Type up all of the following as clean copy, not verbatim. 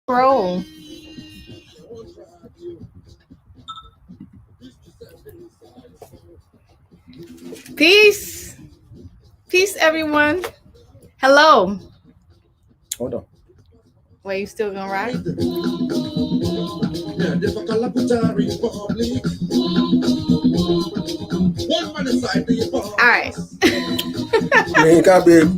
Roll. Peace. Peace, everyone. Hello. Hold on. Wait, you still gonna rock? All right. Man, got big.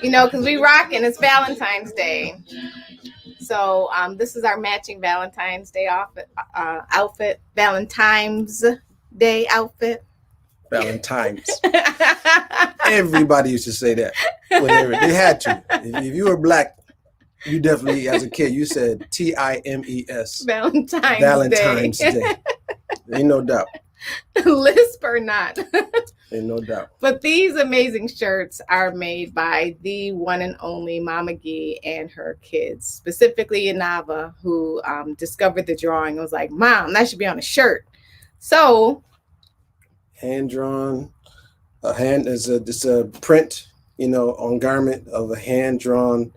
You know, because we rocking. It's Valentine's Day. So this is our matching Valentine's Day outfit. Valentine's Day outfit. Valentine's. Everybody used to say that. They had to. If you were black, you definitely, as a kid, you said TIMES. Valentine's Day. Ain't no doubt. Lisp or not. Ain't no doubt. But these amazing shirts are made by the one and only Mama Gee and her kids, specifically Yanava, who discovered the drawing and was like, Mom, that should be on a shirt. So hand drawn, it's a print, on garment of a hand drawn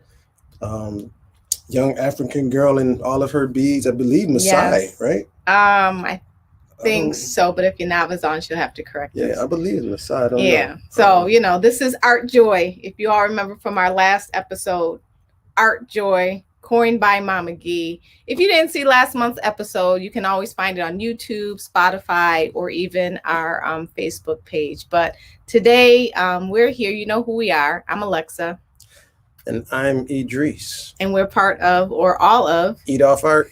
young African girl in all of her beads. I believe Maasai, yes. Right? I think so, but if Yanava's on, she'll have to correct us. Yeah, I believe Maasai. I don't know. So this is Art Joy. If you all remember from our last episode, Art Joy, coined by Mama Gee. If you didn't see last month's episode, you can always find it on YouTube, Spotify, or even our Facebook page. But today we're here. You know who we are. I'm Alexa. And I'm Idris. And we're part of, or all of, Eat Off Art.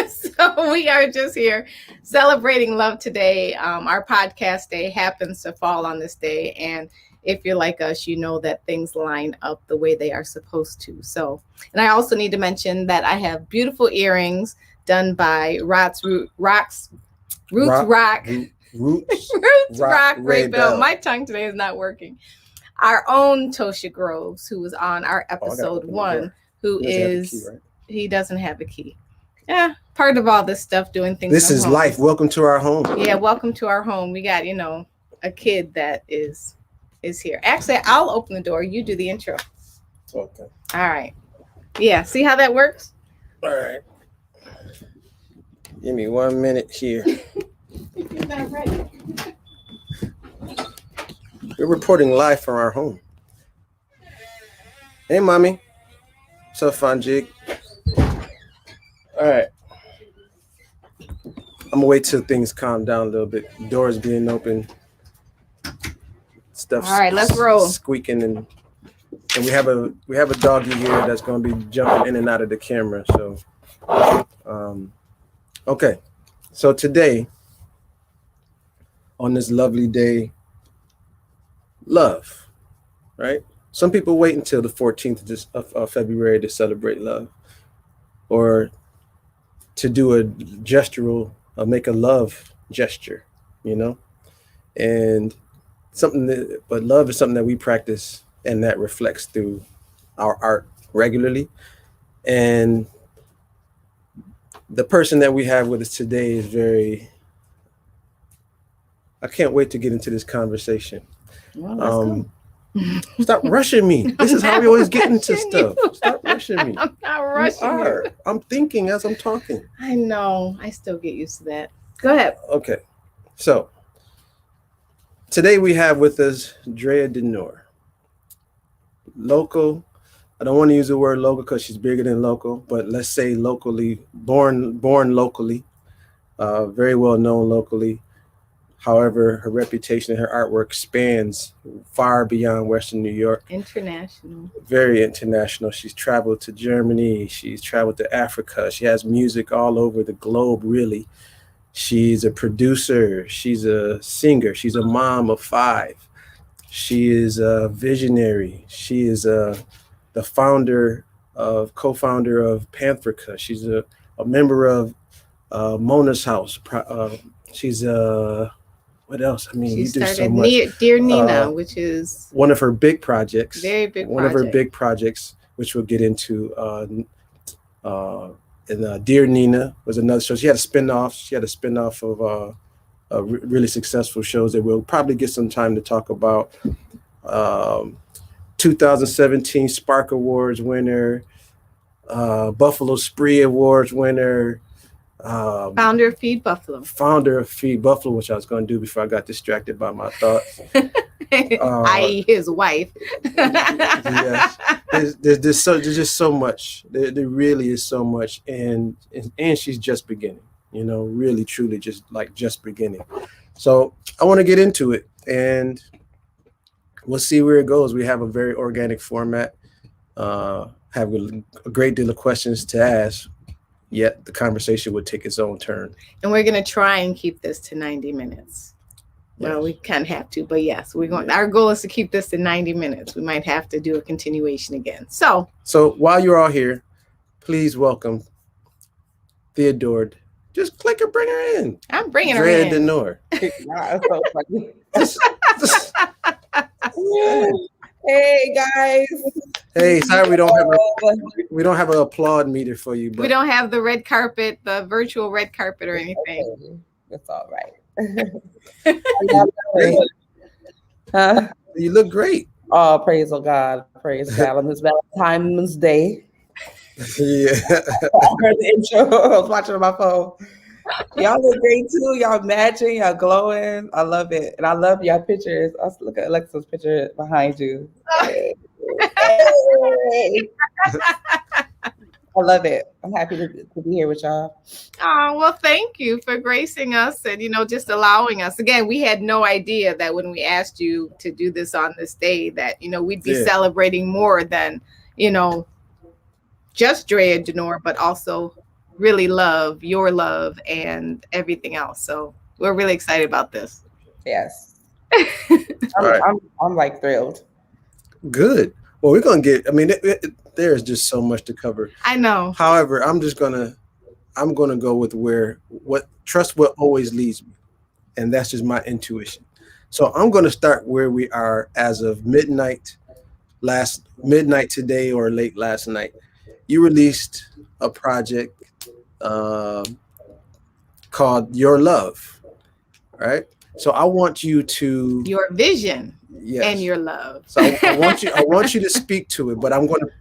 So we are just here celebrating love today. Our podcast day happens to fall on this day. And if you're like us, you know that things line up the way they are supposed to. So, and I also need to mention that I have beautiful earrings done by Roots Rock Ray Bell. My tongue today is not working. Our own Tosha Groves, who was on our episode 1, he doesn't have a key. Yeah, part of all this stuff, doing things. This is home. Life. Welcome to our home. Yeah, welcome to our home. We got, a kid that is here. Actually, I'll open the door. You do the intro. Okay. All right. Yeah, see how that works? All right. Give me 1 minute here. You're not ready. We're reporting live from our home. Hey, Mommy. What's up, fun jig? All right. I'm gonna wait till things calm down a little bit. Doors being open. Stuff. All right, let's roll. Squeaking and we have a doggy here that's gonna be jumping in and out of the camera. So, okay. So today, on this lovely day, love, right? Some people wait until the 14th of February to celebrate love, or to do a gestural, make a love gesture, and but love is something that we practice and that reflects through our art regularly. And the person that we have with us today is I can't wait to get into this conversation. Well, Stop rushing me. This is how we always get into stuff. Stop rushing me. I'm not rushing you. I'm thinking as I'm talking. I know. I still get used to that. Go ahead. Okay. So today we have with us Drea D'Nur. Local. I don't want to use the word local because she's bigger than local, but let's say locally, born locally, very well known locally. However, her reputation and her artwork spans far beyond Western New York. International. Very international. She's traveled to Germany. She's traveled to Africa. She has music all over the globe, really. She's a producer. She's a singer. She's a mom of 5. She is a visionary. She is the co-founder of Pantry. She's a member of Mona's House. She's what else? I mean, she you do so started much. Dear Nina, which is one of her big projects. Very big. One of her big projects, which we'll get into. And Dear Nina was another show. She had a spinoff of really successful shows that we'll probably get some time to talk about. 2017 Spark Awards winner, Buffalo Spree Awards winner, Founder of Feed Buffalo. founder of Feed Buffalo, which I was going to do before I got distracted by my thoughts. I.e. his wife. Yes, there's just so much. There really is so much, and she's just beginning. Really, truly, just beginning. So I want to get into it, and we'll see where it goes. We have a very organic format. Have a great deal of questions to ask. Yet the conversation would take its own turn. And we're going to try and keep this to 90 minutes. Well, Yes. we can't have to, but yes, we're going. Our goal is to keep this to 90 minutes. We might have to do a continuation again. So while you're all here, please welcome the adored. Just click her, bring her in. I'm bringing her Drea in. D'Nur. That's so funny. Just- Hey guys. hey, sorry we don't have an applaud meter for you, but We don't have the red carpet, the virtual red carpet or anything. That's all right. Hey, Huh? you look great. Oh, praise God on this Valentine's Day. Yeah. I heard the intro. I was watching on my phone. Y'all look great too. Y'all matching. Y'all glowing. I love it, and I love y'all pictures. Look at Alexa's picture behind you. Hey. I love it. I'm happy to be here with y'all. Oh, well, thank you for gracing us and, just allowing us. Again, we had no idea that when we asked you to do this on this day that, we'd be Yeah. celebrating more than, just Drea D'Nur, but also really your love and everything else. So we're really excited about this. Yes, All right. I'm like thrilled. Good. Well, we're gonna get. I mean, there's just so much to cover. I know. However, I'm gonna go with what always leads me, and that's just my intuition. So I'm gonna start where we are as of midnight today or late last night. You released a project called Your Love, right? So I want you to Your vision yes. and your love. So I want you to speak to it, but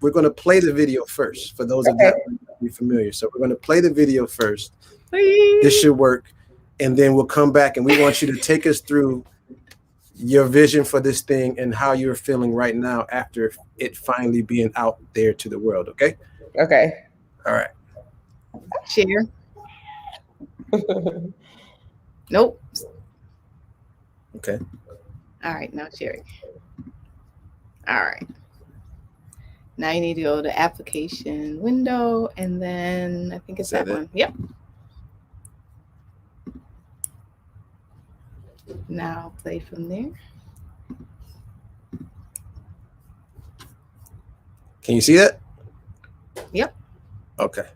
we're gonna play the video first for those of that who might be familiar. So we're gonna play the video first. Please. This should work, and then we'll come back and we want you to take us through your vision for this thing and how you're feeling right now after it finally being out there to the world. Okay? Okay. All right. Share. Nope. Okay. All right, now sharing. All right. Now you need to go to application window and then I think it's that one. Yep. Now play from there. Can you see that? Yep. Okay.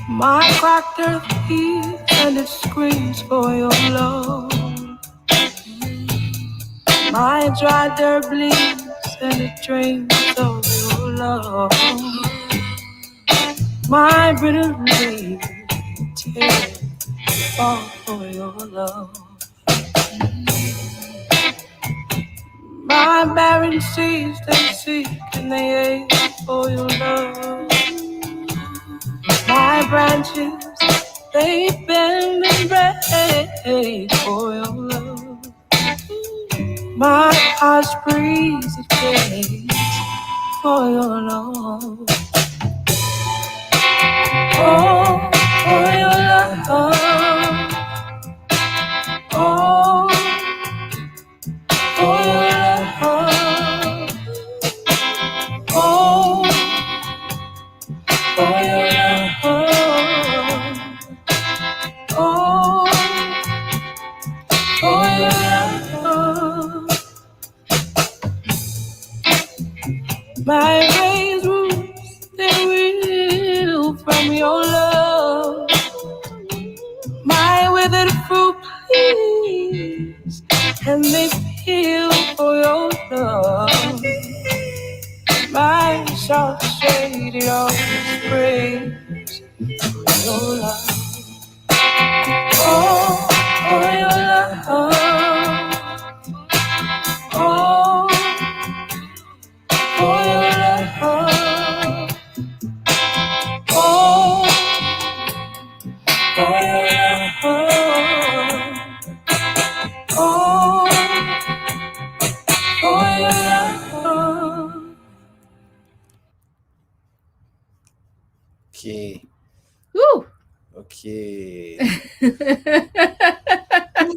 My cracked earth heaves and it screams for your love. My dry dirt bleeds and it dreams of your love. My brittle leaves tear fall for your love. My barren seas they seek and they ache for your love. My branches they bend and break for your love. My heart's breeze it beats for your love. Oh, for your love. Oh, for your love. Oh, for your love. Oh, for your love. My raised roots, they real from your love. My withered fruit, please, and they feel for your love. My soft shade, it always prays for your love. Oh, for your love. Oh, for your love. Oh, for your love. Oh, for your love. Okay. Woo. Okay.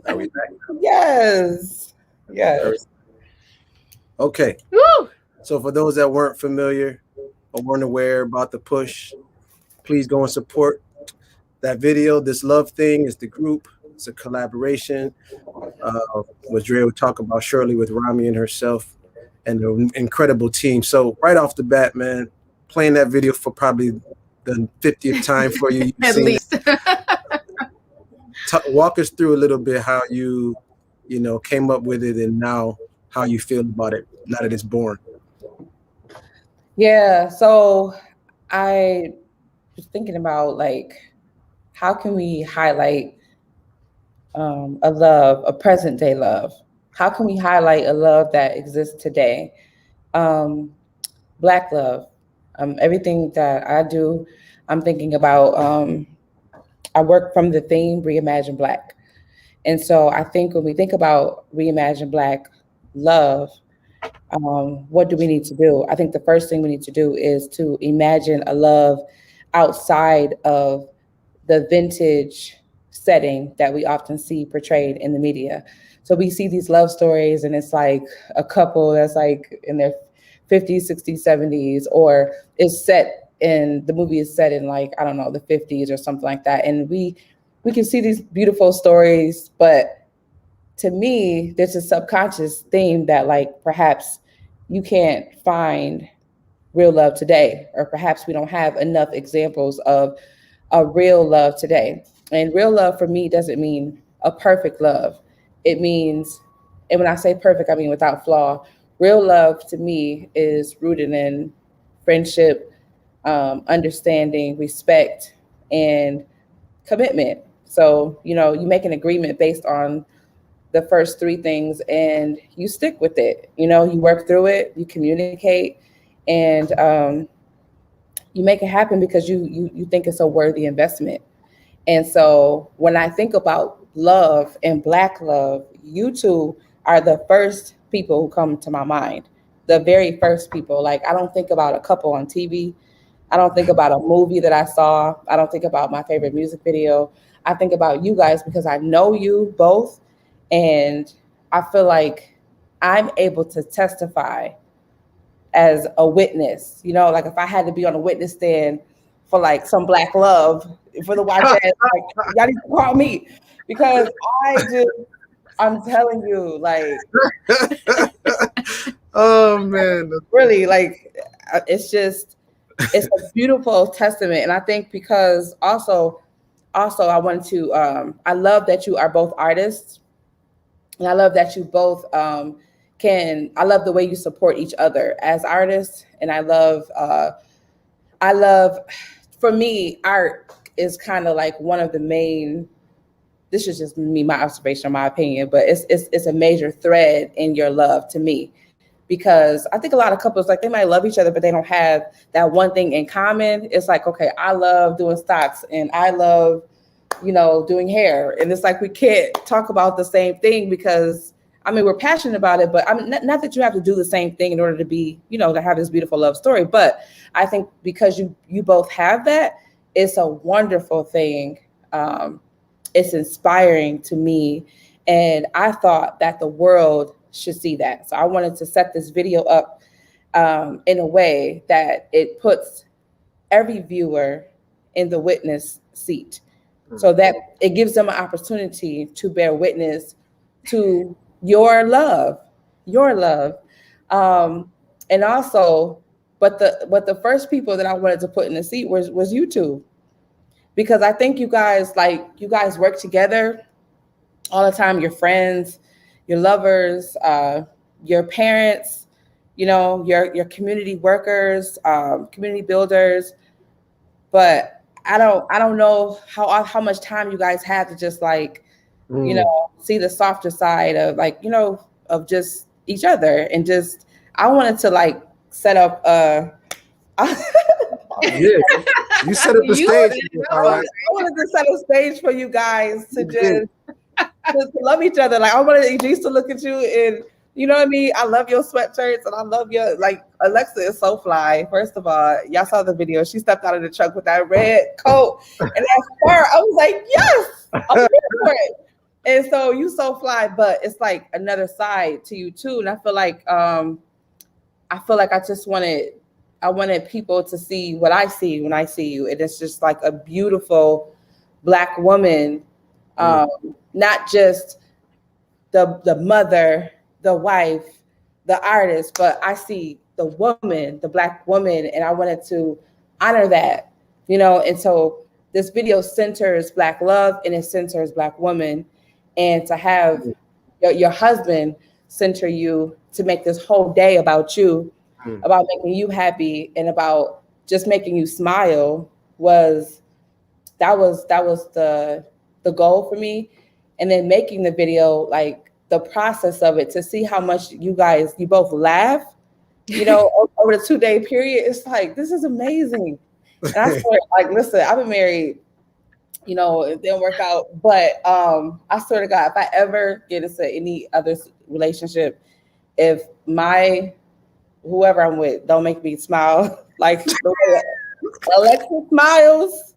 Are we back? Yes. Yes. Okay. Woo. So for those that weren't familiar or weren't aware about the push, please go and support that video. This love thing is the group. It's a collaboration. What Drea would talk about shortly with Rami and herself and an incredible team. So right off the bat, man, playing that video for probably the 50th time for you. You've At seen least. walk us through a little bit how you came up with it and now how you feel about it now that it's born. Yeah. So I was thinking about like, how can we highlight a love, a present day love? How can we highlight a love that exists today? Black love. Everything that I do, I'm thinking about. I work from the theme Reimagine Black. And so I think when we think about Reimagine Black love, what do we need to do? I think the first thing we need to do is to imagine a love outside of the vintage setting that we often see portrayed in the media. So we see these love stories and it's like a couple that's like in their 50s, 60s, 70s, or is set in the movie is set in like, I don't know, the 50s or something like that. And we can see these beautiful stories, but to me, there's a subconscious theme that like perhaps you can't find real love today, or perhaps we don't have enough examples of a real love today. And real love for me doesn't mean a perfect love. It means, and when I say perfect, I mean without flaw. Real love to me is rooted in friendship, understanding, respect, and commitment. So, you make an agreement based on the first three things and you stick with it. You work through it, you communicate, and you make it happen because you think it's a worthy investment. And so when I think about love and Black love, you two are the first people who come to my mind. The very first people. Like, I don't think about a couple on TV. I don't think about a movie that I saw. I don't think about my favorite music video. I think about you guys because I know you both. And I feel like I'm able to testify as a witness. Like if I had to be on a witness stand for like some Black love for the YJ, like y'all need to call me because I'm telling you, like, Oh man, really, like, it's a beautiful testament. And I think because also I wanted to, I love that you are both artists. And I love that you both I love the way you support each other as artists. And I love, for me, art is kind of like one of the main, this is just me, my observation, my opinion, but it's a major thread in your love to me. Because I think a lot of couples, like they might love each other, but they don't have that one thing in common. It's like, okay, I love doing stocks and I love, doing hair. And it's like, we can't talk about the same thing because, we're passionate about it, but not that you have to do the same thing in order to be, to have this beautiful love story. But I think because you both have that, it's a wonderful thing. It's inspiring to me. And I thought that the world should see that. So I wanted to set this video up in a way that it puts every viewer in the witness seat so that it gives them an opportunity to bear witness to your love. And also But the first people that I wanted to put in the seat was you two, because I think you guys work together all the time. Your friends, your lovers, your parents, your community workers, community builders. But I don't know how much time you guys have to just see the softer side of of just each other, and just I wanted to set up Yeah, you set up the stage. I wanted to set a stage for you guys to just love each other. Like, I wanted Idris to look at you, and you know what I mean? I love your sweatshirts, and I love your, Alexa is so fly. First of all, y'all saw the video. She stepped out of the truck with that red coat and that fur. I was like, yes, I'm here for it. And so you so fly, but it's like another side to you too. And I feel like I wanted people to see what I see when I see you. And it's just like a beautiful Black woman, not just the mother, the wife, the artist, but I see the woman, the Black woman, and I wanted to honor that, and so this video centers Black love and it centers Black woman, and to have your husband center you, to make this whole day about you, about making you happy and about just making you smile was the goal for me. And then making the video, like the process of it, to see how much you both laugh, over the 2-day period. It's like, this is amazing. And I swear, listen, I've been married, it didn't work out, but I swear to God, if I ever get into any other relationship, if whoever I'm with don't make me smile like the way Alexa smiles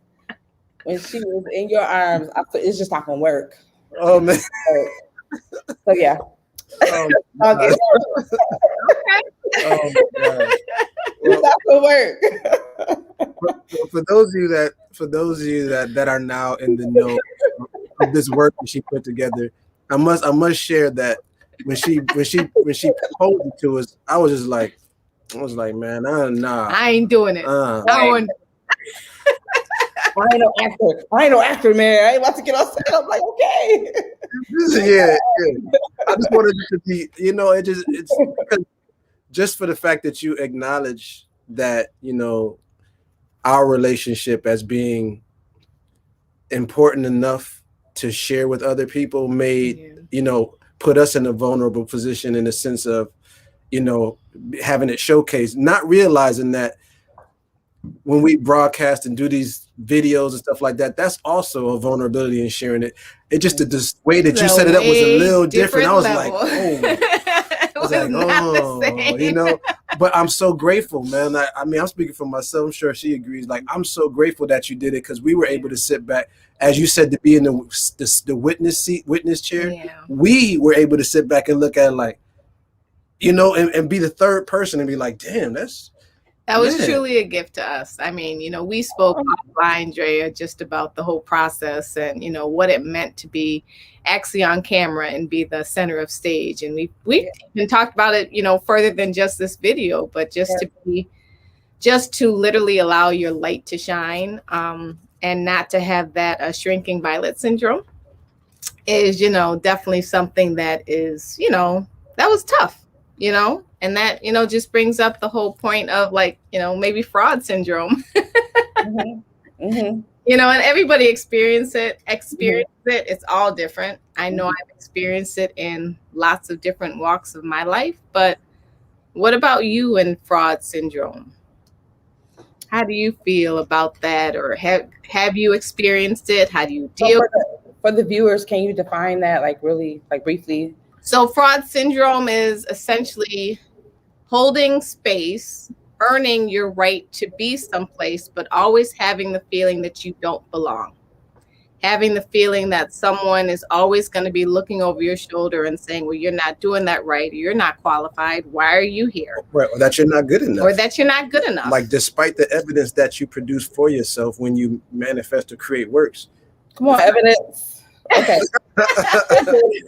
when she was in your arms, it's just not gonna work. Oh man. So yeah. Oh, okay. Oh my God. It's not gonna work. For those of you that are now in the know of this work that she put together, I must share that when she proposed it to us, I was like, man, nah, I ain't doing it. I ain't no actor, man. I ain't about to get on set. I'm like, okay. Yeah. I just wanted it to be, it's because just for the fact that you acknowledge that, our relationship as being important enough to share with other people made, put us in a vulnerable position, in the sense of, having it showcased, not realizing that when we broadcast and do these videos and stuff like that, that's also a vulnerability in sharing it. It just the way that you set it up was a little different. I was like, but I'm so grateful, man. I mean, I'm speaking for myself. I'm sure she agrees. Like, I'm so grateful that you did it, because we were able to sit back, as you said, to be in the witness chair. Yeah. We were able to sit back and look at it like, and be the third person and be like, damn, that was truly a gift to us. I mean, we spoke offline, Drea, just about the whole process and, what it meant to be actually on camera and be the center of stage. And we even talked about it, further than just this video, but just to literally allow your light to shine, and not to have that shrinking violet syndrome is, definitely something that is, that was tough, and that, just brings up the whole point of maybe fraud syndrome. And everybody experience it. It's all different. I know I've experienced it in lots of different walks of my life, but what about you and fraud syndrome? How do you feel about that? Or have you experienced it? How do you deal with it? For the viewers, can you define that really briefly? So fraud syndrome is essentially holding space, earning your right to be someplace, but always having the feeling that you don't belong. Having the feeling that someone is always going to be looking over your shoulder and saying, well, you're not doing that right. Or you're not qualified. Why are you here? Right. Or that you're not good enough. Like, despite the evidence that you produce for yourself when you manifest or create works. Come on, evidence. Okay.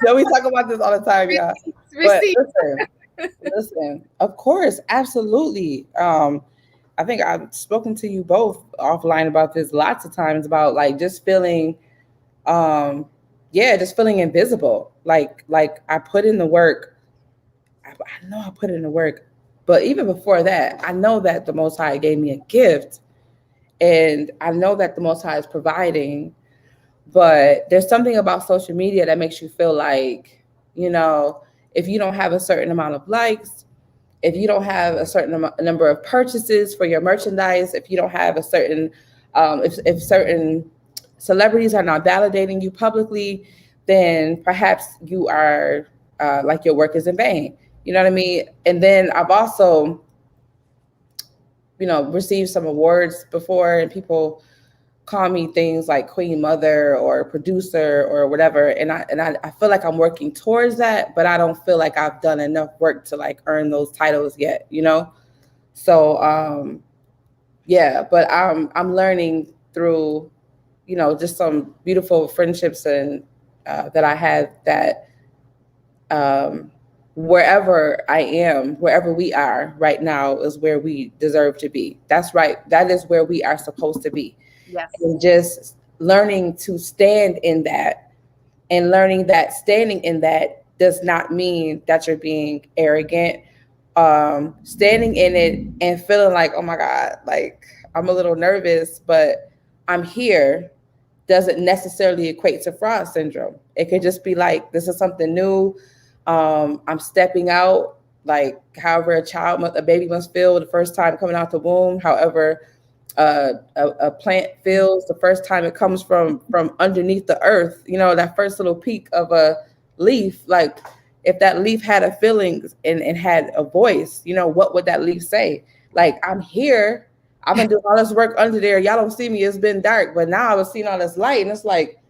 So we talk about this all the time, y'all. But listen, Listen, of course, absolutely. I think I've spoken to you both offline about this lots of times about like just feeling, um, yeah, just feeling invisible. Like I put in the work. I know I put in the work, but even before that, I know that the Most High gave me a gift, and I know that the Most High is providing. But there's something about social media that makes you feel like, you know, if you don't have a certain amount of likes, if you don't have a certain number of purchases for your merchandise, if you don't have a certain, if certain celebrities are not validating you publicly, then perhaps you are like your work is in vain. You know what I mean? And then I've also, received some awards before, and people call me things like queen mother or producer or whatever, and I feel like I'm working towards that, but I don't feel like I've done enough work to like earn those titles yet. So yeah, but I'm learning through just some beautiful friendships and that I have, that um wherever I am, wherever we are right now is where we deserve to be. That's right, that is where we are supposed to be. Yes. And just learning to stand in that, and learning that standing in that does not mean that you're being arrogant. Standing in it and feeling like, oh my God, like I'm a little nervous, but I'm here, doesn't necessarily equate to fraud syndrome. It could just be like, this is something new. I'm stepping out, like however a baby must feel the first time coming out the womb, however a plant feels the first time it comes from underneath the earth. That first little peak of a leaf. Like if that leaf had a feeling and had a voice, what would that leaf say? Like, I'm here. I've been doing all this work under there. Y'all don't see me. It's been dark, but now I was seeing all this light, and it's like,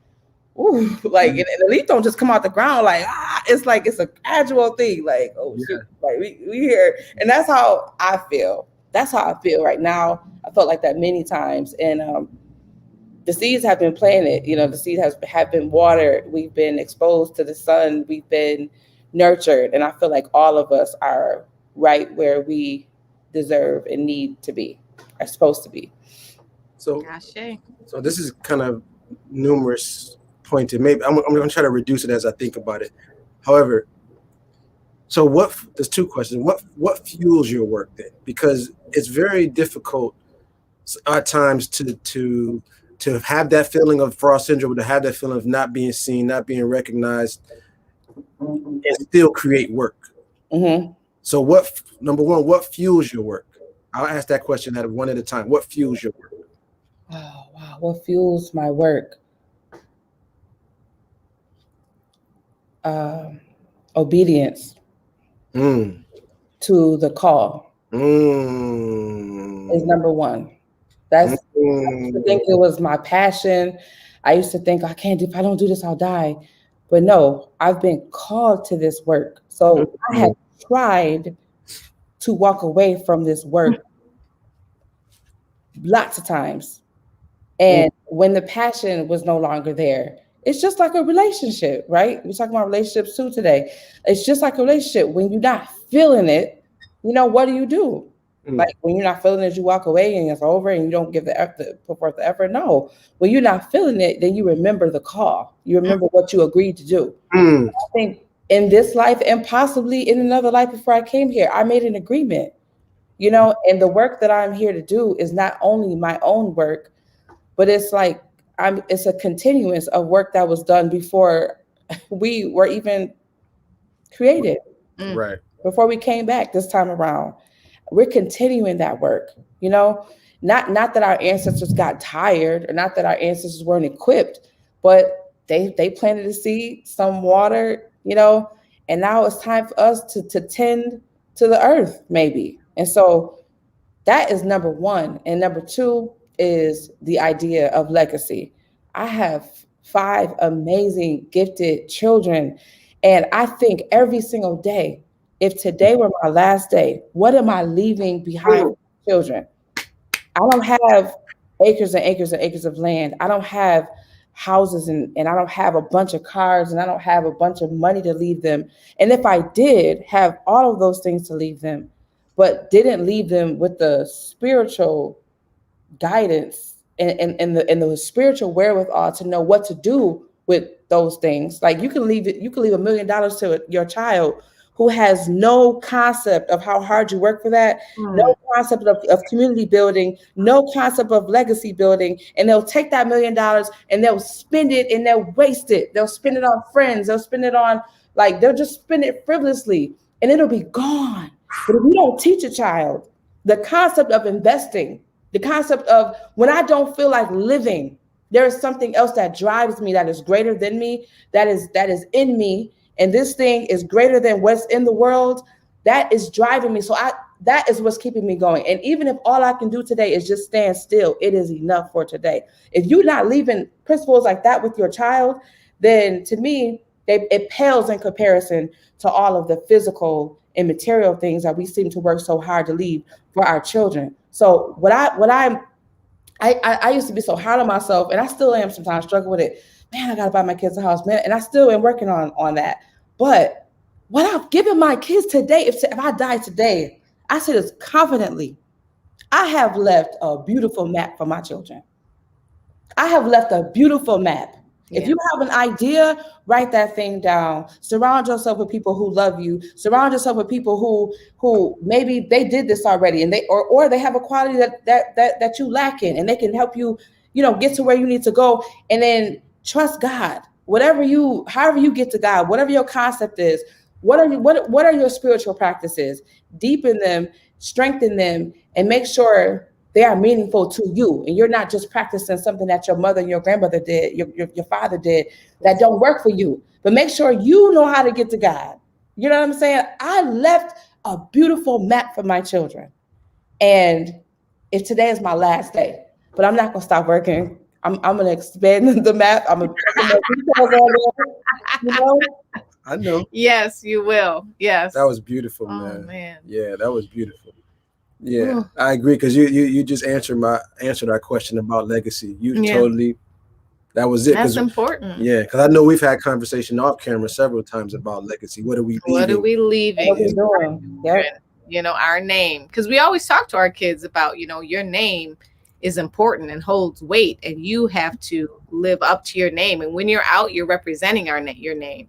ooh, like, and the leaf don't just come out the ground like, it's like it's a gradual thing. Like, oh shoot, like we here, and that's how I feel. That's how I feel right now. I felt like that many times, and the seeds have been planted. The seed have been watered. We've been exposed to the sun. We've been nurtured, and I feel like all of us are right where we deserve and need to be, are supposed to be. So, Ashe. so this is kind of numerous pointed. Maybe I'm going to try to reduce it as I think about it. However, so there's two questions. What fuels your work then? Because it's very difficult at times to have that feeling of fraud syndrome, to have that feeling of not being seen, not being recognized, and still create work. Mm-hmm. So number one, what fuels your work? I'll ask that question at one at a time. What fuels your work? Oh, wow. What fuels my work? Obedience to the call is number one. I used to think it was my passion. I used to think, if I don't do this, I'll die. But no, I've been called to this work. So I have tried to walk away from this work lots of times. And when the passion was no longer there, it's just like a relationship, right? We're talking about relationships too today. It's just like a relationship. When you're not feeling it, what do? Like when you're not feeling it, you walk away and it's over and you don't give the effort, put forth the effort. No, when you're not feeling it, then you remember the call. You remember what you agreed to do. I think in this life and possibly in another life before I came here, I made an agreement, and the work that I'm here to do is not only my own work, but it's like it's a continuance of work that was done before we were even created. Right. Before we came back this time around. We're continuing that work, not that our ancestors got tired, or not that our ancestors weren't equipped, but they planted a seed, some water, and now it's time for us to tend to the earth, maybe. And so that is number one. And number two is the idea of legacy. I have 5 amazing, gifted children. And I think every single day, if today were my last day, what am I leaving behind for children? I don't have acres and acres and acres of land. I don't have houses and I don't have a bunch of cars and I don't have a bunch of money to leave them. And if I did have all of those things to leave them, but didn't leave them with the spiritual guidance and the spiritual wherewithal to know what to do with those things. Like you can leave $1 million to your child who has no concept of how hard you work for that, no concept of community building, no concept of legacy building, and they'll take that $1 million and they'll spend it and they'll waste it. They'll spend it on friends. They'll spend it on they'll just spend it frivolously and it'll be gone. But if you don't teach a child the concept of investing, the concept of when I don't feel like living, there is something else that drives me, that is greater than me, that is in me, and this thing is greater than what's in the world, that is driving me. So that is what's keeping me going. And even if all I can do today is just stand still, it is enough for today. If you're not leaving principles like that with your child, then to me, it pales in comparison to all of the physical and material things that we seem to work so hard to leave for our children. So I used to be so hard on myself, and I still am sometimes, struggle with it. Man, I gotta buy my kids a house, man, and I still am working on that. But what I've given my kids today, if I die today, I say this confidently, I have left a beautiful map for my children. I have left a beautiful map. Yeah. If you have an idea, write that thing down. Surround yourself with people who love you. Surround yourself with people who maybe they did this already, and or they have a quality that you lack in, and they can help you, get to where you need to go. And then trust God. However you get to God, whatever your concept is, what are your spiritual practices? Deepen them, strengthen them, and make sure they are meaningful to you. And you're not just practicing something that your mother and your grandmother did, your father did, that don't work for you. But make sure you know how to get to God. You know what I'm saying? I left a beautiful map for my children. And if today is my last day, but I'm not going to stop working. I'm going to expand the map. I'm going to put more details on there. I know. Yes, you will. Yes. That was beautiful, man. Oh, man. Yeah, that was beautiful. Yeah, I agree, because you just answered our question about legacy. Totally, that was it. That's important. Yeah, because I know we've had conversation off camera several times about legacy. What are we leaving? What are we leaving? What are we doing? Yeah. Our name, because we always talk to our kids about, your name is important and holds weight, and you have to live up to your name. And when you're out, you're representing your name.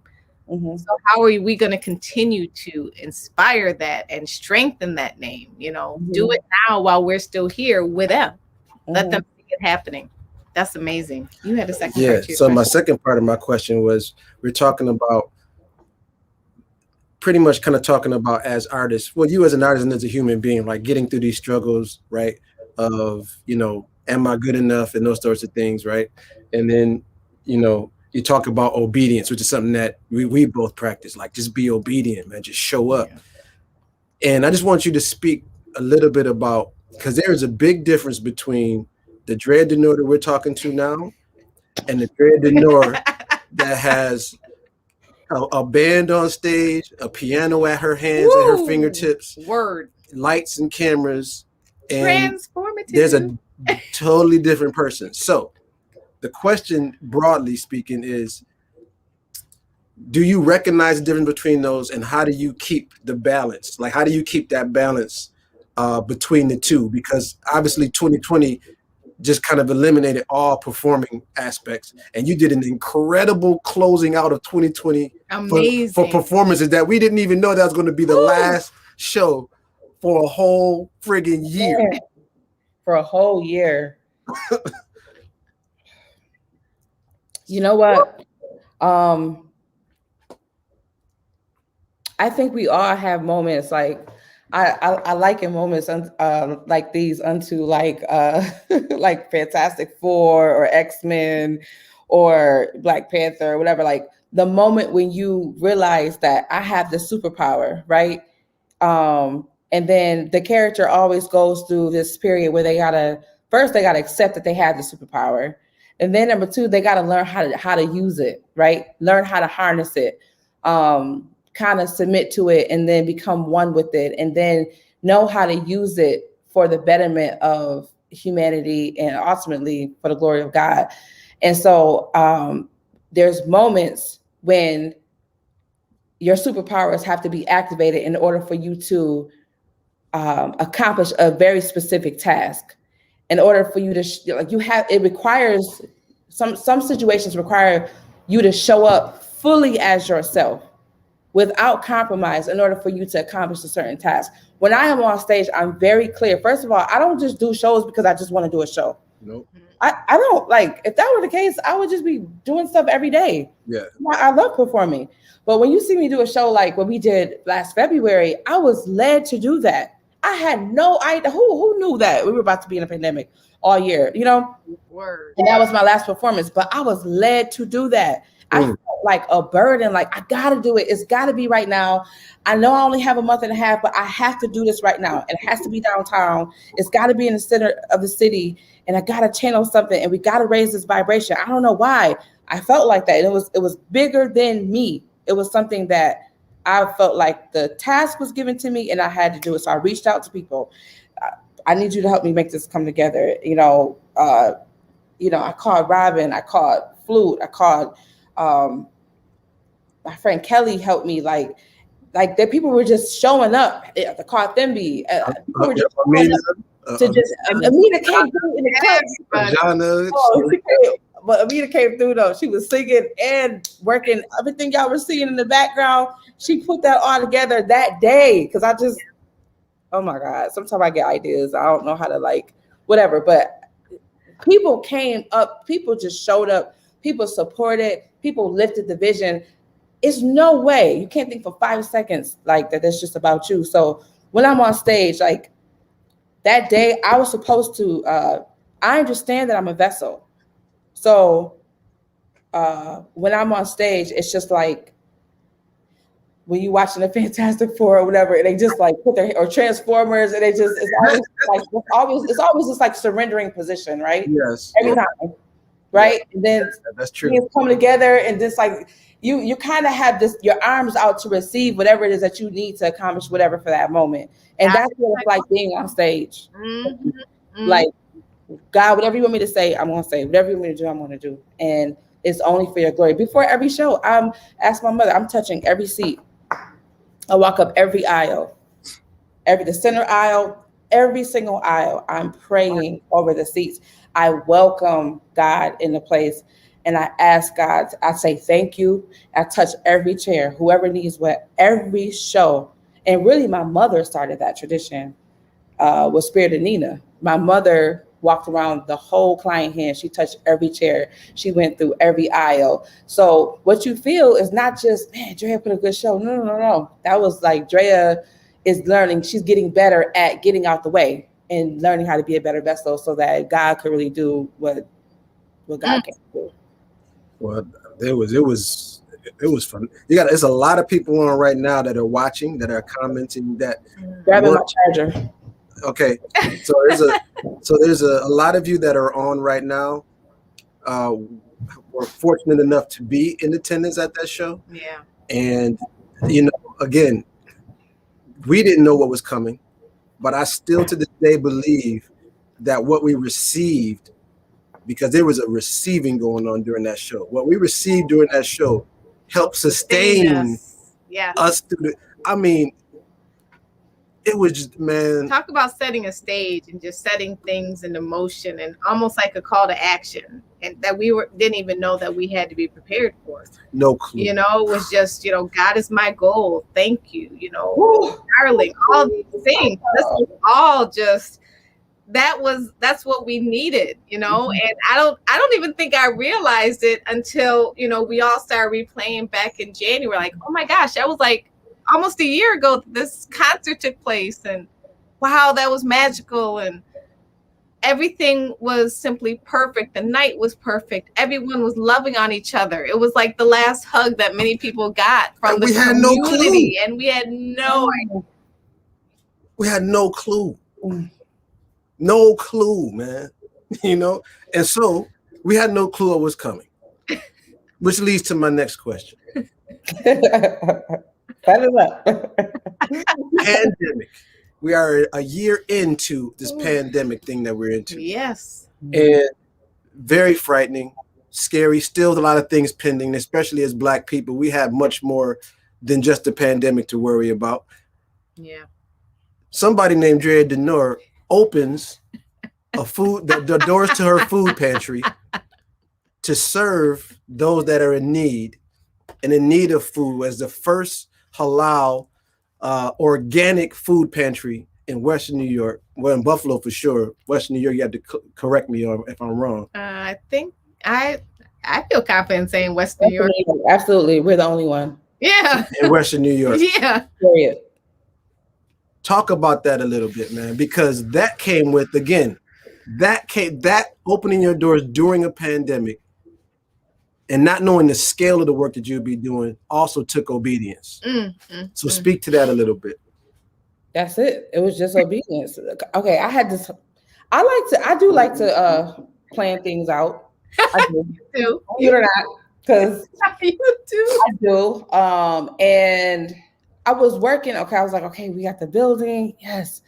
Mm-hmm. So how are we going to continue to inspire that and strengthen that name? Mm-hmm. Do it now while we're still here with them. Mm-hmm. Let them see it happening. That's amazing. You had a second part to your question. My second part of my question was, we're talking about pretty much kind of talking about as artists, well, you as an artist and as a human being, like getting through these struggles, right? Of, am I good enough and those sorts of things, right? And then, you talk about obedience, which is something that we both practice, like just be obedient, man, just show up. Yeah. And I just want you to speak a little bit about, because there is a big difference between the Drea D'Nur that we're talking to now and the Drea D'Nur that has a band on stage, a piano at her hands and her fingertips, lights and cameras, and transformative. There's a totally different person. So the question, broadly speaking, is, do you recognize the difference between those, and how do you keep the balance? Like, how do you keep that balance between the two? Because obviously 2020 just kind of eliminated all performing aspects, and you did an incredible closing out of 2020 for performances that we didn't even know that was going to be the last show for a whole friggin' year. Yeah. For a whole year. You know what? I think we all have moments like I liken moments like these unto like Fantastic Four or X-Men or Black Panther or whatever. Like the moment when you realize that I have the superpower, right? And then the character always goes through this period where they gotta accept that they have the superpower. And then number two, they got to learn how to use it, right? Learn how to harness it, kind of submit to it, and then become one with it, and then know how to use it for the betterment of humanity and ultimately for the glory of God. And so there's moments when your superpowers have to be activated in order for you to accomplish a very specific task. In order for you to it requires some situations require you to show up fully as yourself without compromise in order for you to accomplish a certain task. When I am on stage, I'm very clear. First of all, I don't just do shows because I just want to do a show. Nope. I don't like, if that were the case, I would just be doing stuff every day. Yeah. I love performing. But when you see me do a show like what we did last February, I was led to do that. I had no idea. Who knew that we were about to be in a pandemic all year, you know? Word. And that was my last performance, but I was led to do that. I felt like a burden, like I gotta do it. It's gotta be right now. I know I only have a month and a half, but I have to do this right now. It has to be downtown. It's gotta be in the center of the city. And I gotta channel something, and we gotta raise this vibration. I don't know why. I felt like that. And it was bigger than me. It was something that I felt like the task was given to me and I had to do it. So I reached out to people. I need you to help me make this come together. I called Robin, I called Flute, I called my friend Kelly helped me. Like that people were just showing up. I called Themby. People were just showing up to just Amita came through in the club. But Amita came through though. She was singing and working. Everything y'all were seeing in the background, she put that all together that day. Because oh my God, sometimes I get ideas. I don't know how to whatever. But people came up. People just showed up. People supported. People lifted the vision. It's no way. You can't think for 5 seconds that that's just about you. So when I'm on stage, that day, I was supposed to, I understand that I'm a vessel. So when I'm on stage, it's just like when you watching the Fantastic Four or whatever, and they just put their, or Transformers, and it's always just like surrendering position, right? Yes. Every time, right? And then that's true. Things come together, and just you kind of have your arms out to receive whatever it is that you need to accomplish whatever for that moment. And that's what it's like being on stage. Like, God, whatever you want me to say, I'm going to say. Whatever you want me to do, I'm going to do. And it's only for your glory. Before every show, I'm asking my mother, I'm touching every seat. I walk up every aisle, the center aisle, every single aisle. I'm praying over the seats. I welcome God in the place. And I ask God, I say thank you. I touch every chair, whoever needs what, every show. And really, my mother started that tradition with Spirit of Nina. My mother walked around the whole client hand. She touched every chair. She went through every aisle. So what you feel is not just, man, Drea put a good show. No. That was Drea is learning. She's getting better at getting out the way and learning how to be a better vessel so that God could really do what God can do. Well, it was fun. There's a lot of people on right now that are watching, that are commenting, that grabbing my charger. Okay, so there's a lot of you that are on right now. We're fortunate enough to be in attendance at that show. Yeah. And again, we didn't know what was coming, but I still to this day believe that what we received, because there was a receiving going on during that show. What we received during that show helped sustain us through it was just, man. Talk about setting a stage and just setting things into motion, and almost like a call to action, and that we didn't even know that we had to be prepared for. No clue. It was just, God is my goal. Thank you. Darling, all these things. This was all just, that's what we needed, and I don't even think I realized it until, we all started replaying back in January. Like, oh my gosh, that was almost a year ago this concert took place, and wow, that was magical, and everything was simply perfect. The night was perfect. Everyone was loving on each other. It was like the last hug that many people got from the community, and we had no idea. We had no clue. No clue, man. And so we had no clue what was coming, which leads to my next question. Pandemic. We are a year into this pandemic thing that we're into. Yes. And very frightening, scary. Still a lot of things pending, especially as Black people. We have much more than just the pandemic to worry about. Yeah. Somebody named Drea D'Nur opens the doors to her food pantry to serve those that are in need of food as the first halal organic food pantry in Western New York. Well, in Buffalo for sure. Western New York, you have to correct me if I'm wrong. I think I feel confident saying West New York. Absolutely, we're the only one. Yeah. In Western New York. Yeah. Period. Talk about that a little bit, man, because that came with, again, that opening your doors during a pandemic and not knowing the scale of the work that you'd be doing also took obedience. So speak to that a little bit. That's it. It was just obedience. Okay, I had this. I do like to plan things out. I do. You do. Believe it or not, because You do. I do. And I was working. Okay, I was like, okay, we got the building. Yes.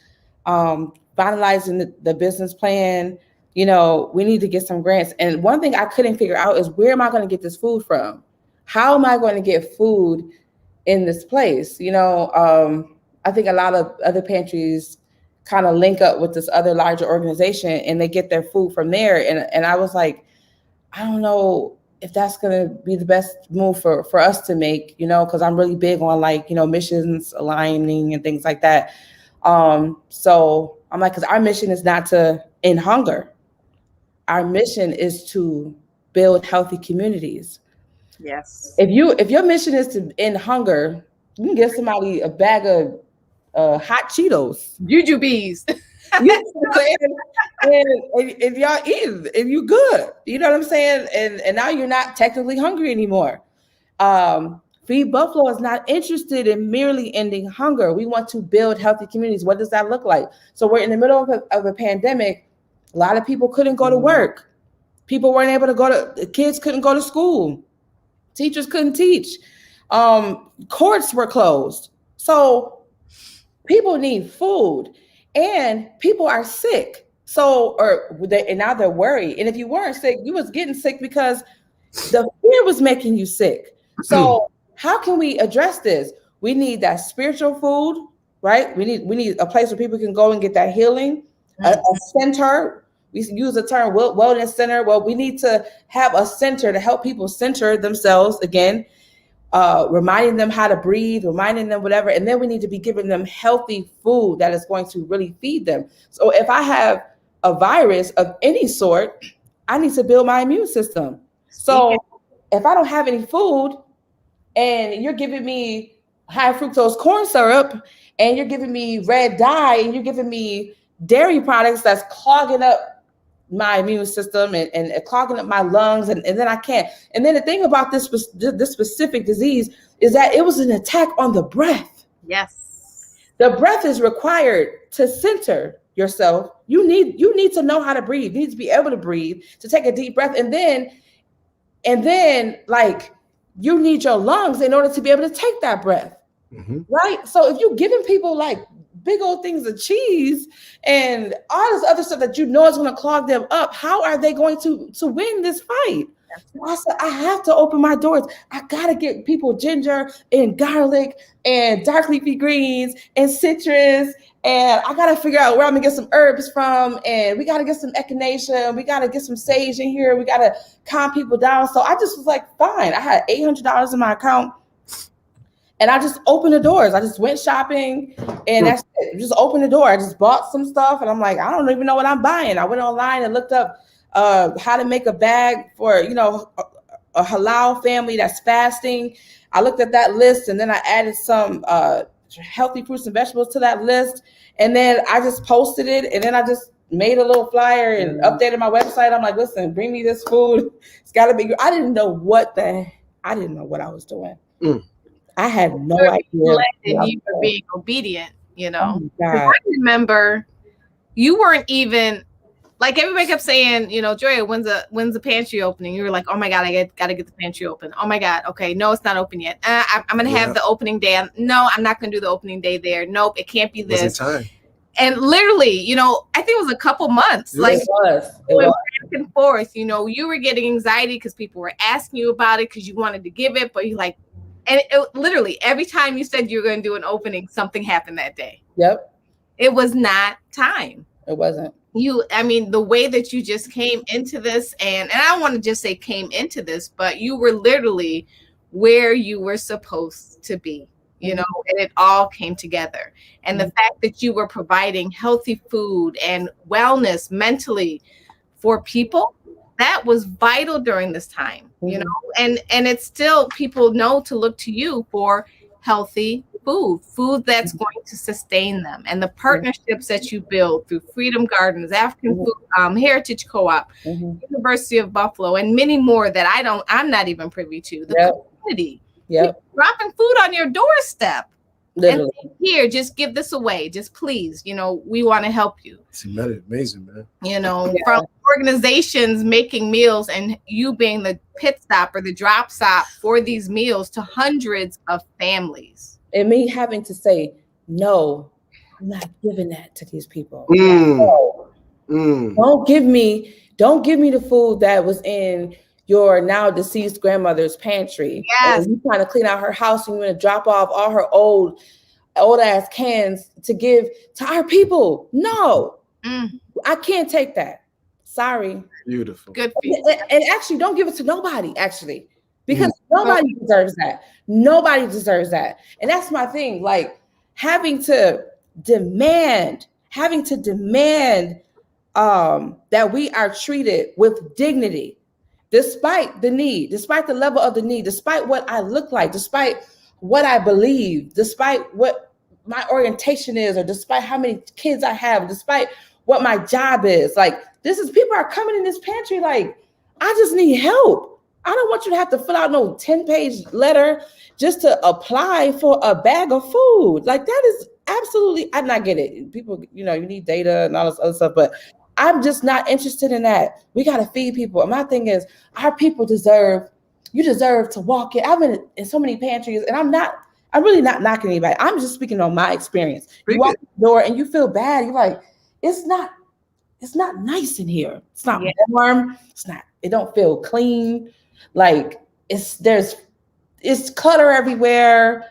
Finalizing the business plan. You know, we need to get some grants. And one thing I couldn't figure out is, where am I going to get this food from? How am I going to get food in this place? You know, I think a lot of other pantries kind of link up with this other larger organization and they get their food from there. And I was like, I don't know if that's going to be the best move for us to make, you know, because I'm really big on, like, you know, missions aligning and things like that. So I'm like, because our mission is not to end hunger. Our mission is to build healthy communities. Yes. If your mission is to end hunger, you can give somebody a bag of hot Cheetos. Jujubes. And y'all eat, and you good. You know what I'm saying? And now you're not technically hungry anymore. Feed Buffalo is not interested in merely ending hunger. We want to build healthy communities. What does that look like? So we're in the middle of a pandemic. A lot of people couldn't go to work. People weren't able to the kids couldn't go to school. Teachers couldn't teach. Courts were closed. So people need food, and people are sick. And now they're worried. And if you weren't sick, you was getting sick because the fear was making you sick. So how can we address this? We need that spiritual food, right? We need a place where people can go and get that healing, a center. We use the term wellness center. Well, we need to have a center to help people center themselves again, reminding them how to breathe, reminding them whatever. And then we need to be giving them healthy food that is going to really feed them. So if I have a virus of any sort, I need to build my immune system. So if I don't have any food and you're giving me high fructose corn syrup and you're giving me red dye and you're giving me dairy products that's clogging up my immune system and clogging up my lungs, and then I can't. And then the thing about this specific disease is that it was an attack on the breath. Yes. The breath is required to center yourself. You need to know how to breathe. You need to be able to breathe, to take a deep breath, and then like you need your lungs in order to be able to take that breath. Mm-hmm. Right? So if you're giving people like big old things of cheese and all this other stuff that you know is going to clog them up, how are they going to win this fight? I said, I have to open my doors. I got to get people ginger and garlic and dark leafy greens and citrus. And I got to figure out where I'm going to get some herbs from. And we got to get some echinacea. We got to get some sage in here. We got to calm people down. So I just was like, fine. I had $800 in my account. And I just opened the doors. I just went shopping and that's it. Just opened the door. I just bought some stuff and I'm like, I don't even know what I'm buying. I went online and looked up how to make a bag for, you know, a halal family that's fasting. I looked at that list and then I added some healthy fruits and vegetables to that list. And then I just posted it and then I just made a little flyer and updated my website. I'm like, listen, bring me this food. It's got to be. I didn't know what I was doing. I had no idea. And you were being obedient, you know. Oh I remember you weren't even like everybody kept saying, you know, Drea, when's the pantry opening? You were like, oh my God, I gotta get the pantry open. Oh my God, okay, no, it's not open yet. I'm gonna have the opening day. No, I'm not gonna do the opening day there. Nope, it can't be this. Wasn't time. And literally, you know, I think it was a couple months, Yeah. like It was. back and forth. You know, you were getting anxiety because people were asking you about it because you wanted to give it, but you like, and it literally every time you said you were going to do an opening, something happened that day. Yep. It was not time. It wasn't. I mean, the way that you just came into this, and I don't want to just say came into this, but you were literally where you were supposed to be, you know, and it all came together. And the fact that you were providing healthy food and wellness mentally for people, that was vital during this time, you know, and it's still, people know to look to you for healthy food that's going to sustain them, and the partnerships that you build through Freedom Gardens, African Food, Heritage Co-op, University of Buffalo, and many more that I'm not even privy to. The community, dropping food on your doorstep. Literally. And here, just give this away. Just please, you know, we want to help you. It's amazing, man. You know, from organizations making meals and you being the pit stop or the drop stop for these meals to hundreds of families. And me having to say, no, I'm not giving that to these people. No. Don't give me the food that was in your now deceased grandmother's pantry. Yes. And you trying to clean out her house and you're going to drop off all her old ass cans to give to our people. No, I can't take that. Sorry. Beautiful. Good for you. And actually, don't give it to nobody, actually, because nobody deserves that. Nobody deserves that. And that's my thing. Like having to demand that we are treated with dignity, despite the need, despite the level of the need, despite what I look like, despite what I believe, despite what my orientation is, or despite how many kids I have, despite what my job is. Like, people are coming in this pantry like, I just need help. I don't want you to have to fill out no 10-page letter just to apply for a bag of food. Like, that is absolutely, I not get it. People, you know, you need data and all this other stuff, but I'm just not interested in that. We got to feed people. And my thing is, our people deserve to walk in. I've been in so many pantries, and I'm really not knocking anybody. I'm just speaking on my experience. You walk in the door and you feel bad. You're like, it's not nice in here. It's not warm. It don't feel clean. Like it's clutter everywhere,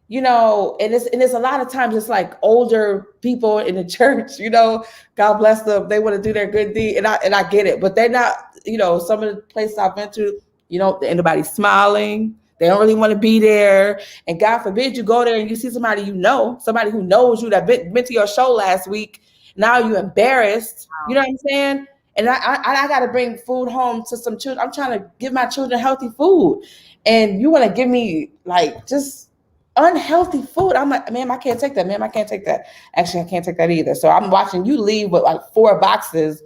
you know, and it's a lot of times it's like older people in the church, you know, God bless them. They want to do their good deed. And I get it, but they're not, you know, some of the places I've been to, you know, anybody's smiling. They don't really want to be there. And God forbid you go there and you see somebody you know, somebody who knows you that been to your show last week. Now you're embarrassed. You know what I'm saying? And I got to bring food home to some children. I'm trying to give my children healthy food. And you want to give me like just unhealthy food. I'm like, ma'am, I can't take that. Ma'am, I can't take that. Actually, I can't take that either. So I'm watching you leave with like 4 boxes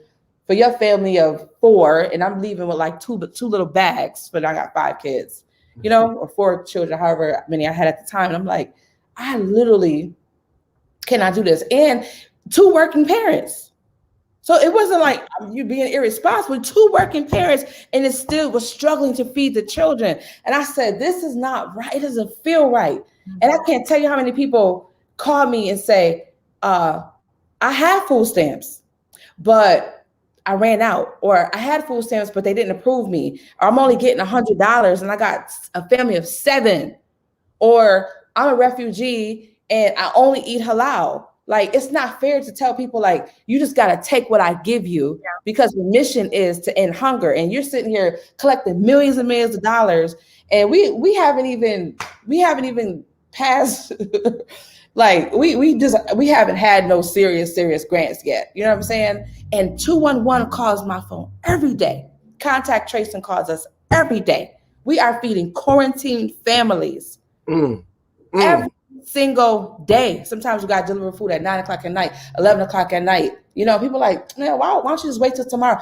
for your family of 4. And I'm leaving with like two little bags, but I got 5 kids, you know, or 4 children, however many I had at the time. And I'm like, I literally cannot do this. And 2 working parents. So it wasn't like you being irresponsible, 2 working parents, and it still was struggling to feed the children. And I said, this is not right. It doesn't feel right. And I can't tell you how many people call me and say, I had food stamps, but I ran out, or I had food stamps, but they didn't approve me, or I'm only getting $100 and I got a family of 7, or I'm a refugee and I only eat halal. Like, it's not fair to tell people like, you just got to take what I give you, because the mission is to end hunger. And you're sitting here collecting millions and millions of dollars. And we haven't even passed, like we haven't had no serious grants yet. You know what I'm saying? And 211 calls my phone every day. Contact tracing calls us every day. We are feeding quarantined families every single day. Sometimes we got to deliver food at 9 o'clock at night, 11 o'clock at night. You know, people like, man, why don't you just wait till tomorrow?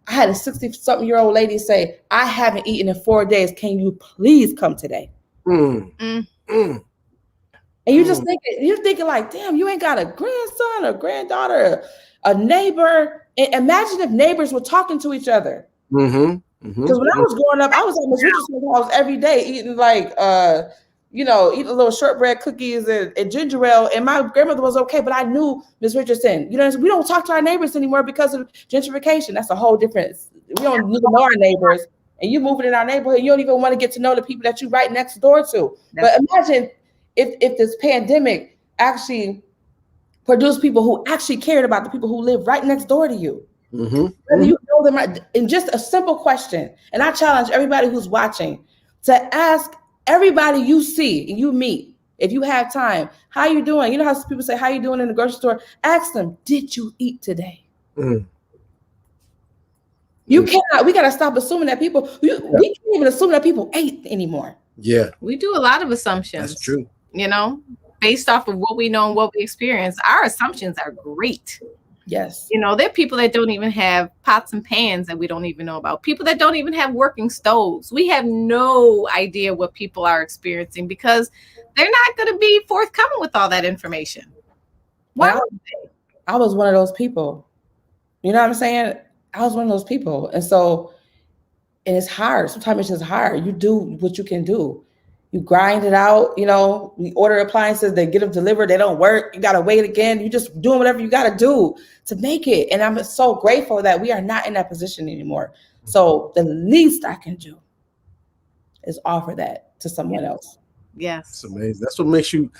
I had a 60-something-year-old lady say, I haven't eaten in 4 days. Can you please come today? And you're just thinking like, damn, you ain't got a grandson, a granddaughter, a neighbor. And imagine if neighbors were talking to each other. Because when I was growing up, I was at Miss Richardson's house every day eating like, eat a little shortbread cookies and ginger ale. And my grandmother was okay, but I knew Miss Richardson. We don't talk to our neighbors anymore because of gentrification. That's a whole different. We don't even know our neighbors. And you moving in our neighborhood, you don't even want to get to know the people that you right next door to. But imagine if this pandemic actually produced people who actually cared about the people who live right next door to you. Mm-hmm. Whether you know them, and just a simple question. And I challenge everybody who's watching to ask everybody you see and you meet, if you have time, how you doing? You know how people say, how you doing in the grocery store? Ask them, did you eat today? Mm. You cannot, we got to stop assuming that people, we can't even assume that people ate anymore. Yeah. We do a lot of assumptions. That's true. Based off of what we know and what we experience. Our assumptions are great. Yes. There are people that don't even have pots and pans that we don't even know about. People that don't even have working stoves. We have no idea what people are experiencing because they're not going to be forthcoming with all that information. Why? I was one of those people. You know what I'm saying? I was one of those people. And it's hard. Sometimes it's just hard. You do what you can do. You grind it out, we order appliances, they get them delivered, they don't work, you got to wait again. You just doing whatever you got to do to make it. And I'm so grateful that we are not in that position anymore. So the least I can do is offer that to someone else. Yes. It's amazing. That's what makes you,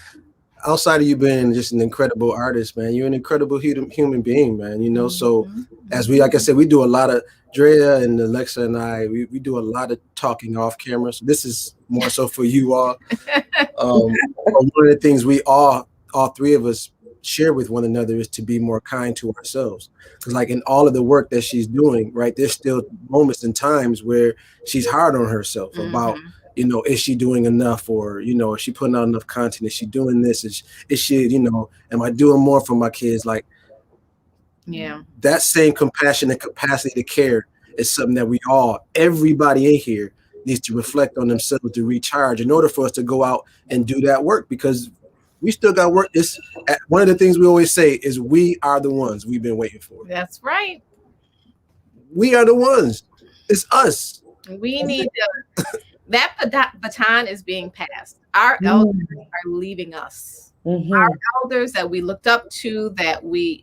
outside of you being just an incredible artist, man, you're an incredible human being, man, So as like I said, we do a lot of, Drea and Alexa and I, we do a lot of talking off camera. So this is more so for you all. One of the things we all three of us share with one another is to be more kind to ourselves. Because like in all of the work that she's doing, right, there's still moments and times where she's hard on herself about, is she doing enough, or, is she putting out enough content? Is she doing this? Is she, am I doing more for my kids? Like, that same compassion and capacity to care is something that everybody in here needs to reflect on themselves to recharge in order for us to go out and do that work, because we still got work. One of the things we always say is we are the ones we've been waiting for. That's right. We are the ones. It's us. We need that baton is being passed. Our elders are leaving us. Our elders that we looked up to, that we,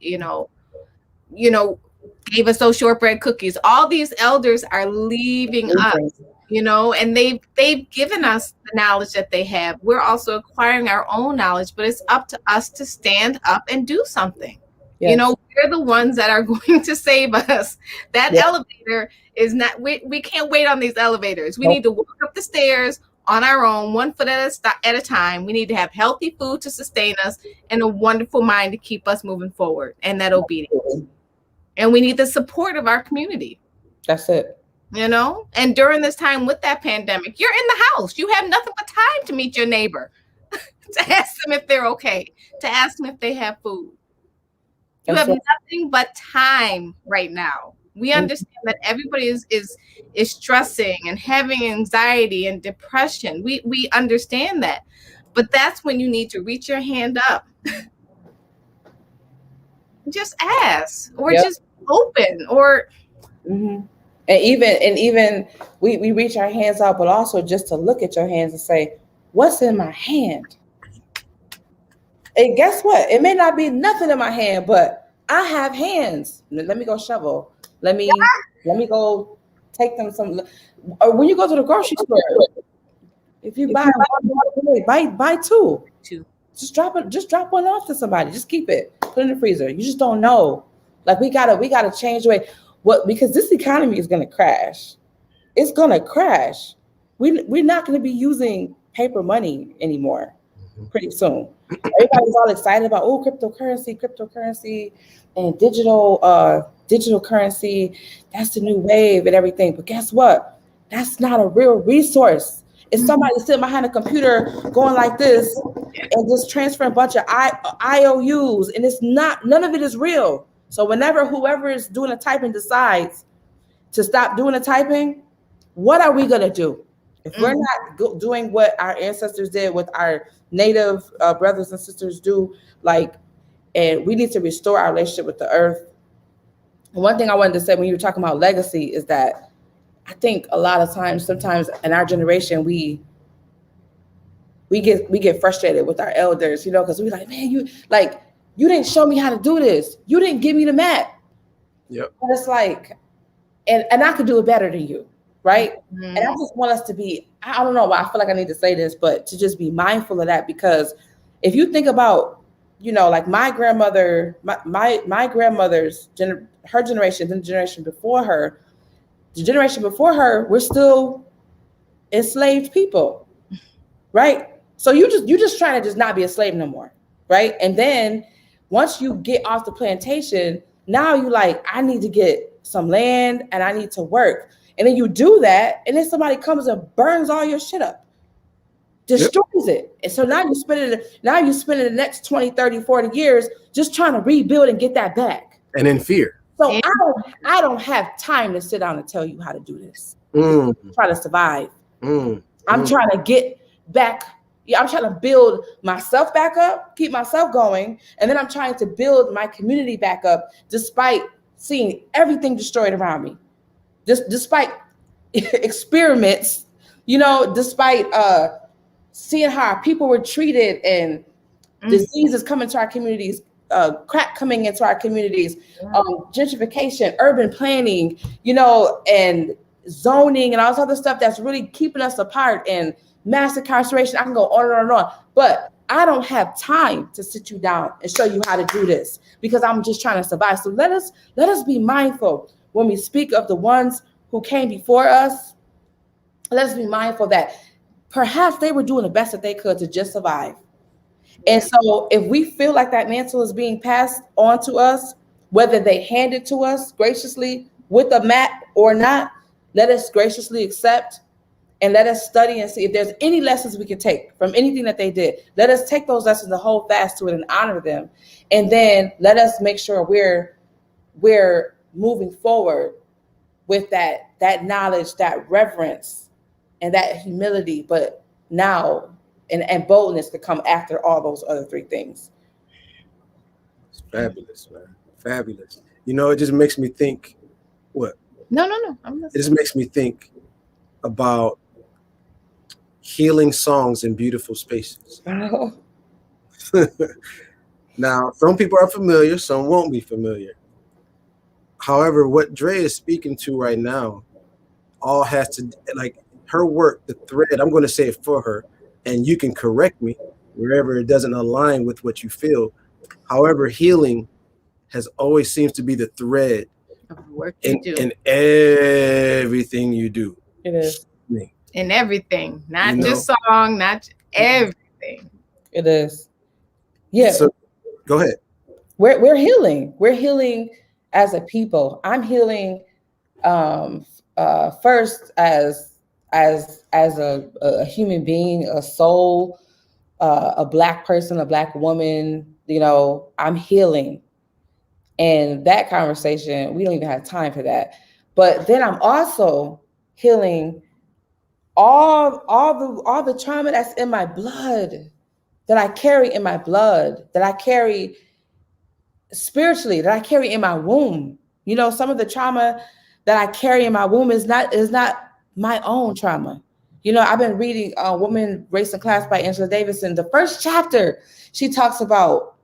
gave us those shortbread cookies. All these elders are leaving us, and they've given us the knowledge that they have. We're also acquiring our own knowledge, but it's up to us to stand up and do something. Yes. We're the ones that are going to save us. That elevator is not, we can't wait on these elevators. We need to walk up the stairs on our own, 1 foot at a time. We need to have healthy food to sustain us and a wonderful mind to keep us moving forward, and that obedience. And we need the support of our community. That's it. And during this time with that pandemic, you're in the house. You have nothing but time to meet your neighbor, to ask them if they're okay, to ask them if they have food. You have nothing but time right now. We understand that everybody is stressing and having anxiety and depression. We understand that. But that's when you need to reach your hand up. Just ask, or just open, or and even we reach our hands out, but also just to look at your hands and say, what's in my hand? And guess what? It may not be nothing in my hand, but I have hands. Let me go shovel. Let me go take them some. Or when you go to the grocery store, if you buy one, buy two. Just drop one off to somebody. Just keep it. Put it in the freezer. You just don't know. Like we gotta change the way because this economy is gonna crash. It's gonna crash. We're not gonna be using paper money anymore pretty soon. Everybody's all excited about cryptocurrency and digital currency. That's the new wave and everything. But guess what? That's not a real resource. It's somebody sitting behind a computer going like this and just transferring a bunch of IOUs, and none of it is real. So whenever whoever is doing the typing decides to stop doing the typing, what are we gonna do? If we're not doing what our ancestors did, what our native brothers and sisters do, and we need to restore our relationship with the earth. One thing I wanted to say when you were talking about legacy is that I think a lot of times, sometimes in our generation, we we get frustrated with our elders, you know, because we're like, man, you didn't show me how to do this. You didn't give me the map. Yep. And it's like, and I could do it better than you, right? Mhm. And I just want us to be, I don't know why I feel like I need to say this, but to just be mindful of that, because if you think about, you know, like my grandmother, my grandmother's her generation, then the generation before her, we're still enslaved people, right? So you just trying to just not be a slave no more, right? And then once you get off the plantation, now you like, I need to get some land and I need to work. And then you do that, and then somebody comes and burns all your shit up, destroys it. And so now you're spending the next 20, 30, 40 years just trying to rebuild and get that back. And in fear. So I don't have time to sit down and tell you how to do this. Mm. I'm trying to survive. Mm. I'm trying to get back. Yeah, I'm trying to build myself back up, keep myself going, and then I'm trying to build my community back up despite seeing everything destroyed around me. Despite experiments, you know, despite seeing how our people were treated and diseases coming to our communities, crack coming into our communities, gentrification, urban planning, you know, and zoning and all this other stuff that's really keeping us apart, and mass incarceration. I can go on and on and on, but I don't have time to sit you down and show you how to do this because I'm just trying to survive. So let us be mindful when we speak of the ones who came before us. Let us be mindful that perhaps they were doing the best that they could to just survive. And so if we feel like that mantle is being passed on to us, whether they hand it to us graciously with a map or not, let us graciously accept, and let us study and see if there's any lessons we can take from anything that they did. Let us take those lessons and hold fast to it and honor them. And then let us make sure we're moving forward with that knowledge, that reverence, and that humility, but now and boldness to come after all those other three things. It's fabulous, man. Fabulous. You know, it just makes me think, what? No. It just makes me think about healing songs in beautiful spaces. Oh. Now, some people are familiar, some won't be familiar. However, what Drea is speaking to right now all has to, like, her work, the thread, I'm going to say it for her, and you can correct me wherever it doesn't align with what you feel. However, healing has always seems to be the thread in everything you do. It is. In everything, not just song, not everything. It is. Yeah. So, go ahead. We're healing. We're healing as a people. I'm healing first as a human being, a soul, a Black person, a Black woman. You know, I'm healing. And that conversation, we don't even have time for that. But then I'm also healing all the trauma that's in my blood, that I carry in my blood, that I carry spiritually, that I carry in my womb. You know, some of the trauma that I carry in my womb is not my own trauma. You know, I've been reading Woman, Race, and Class by Angela Davidson. The first chapter, she talks about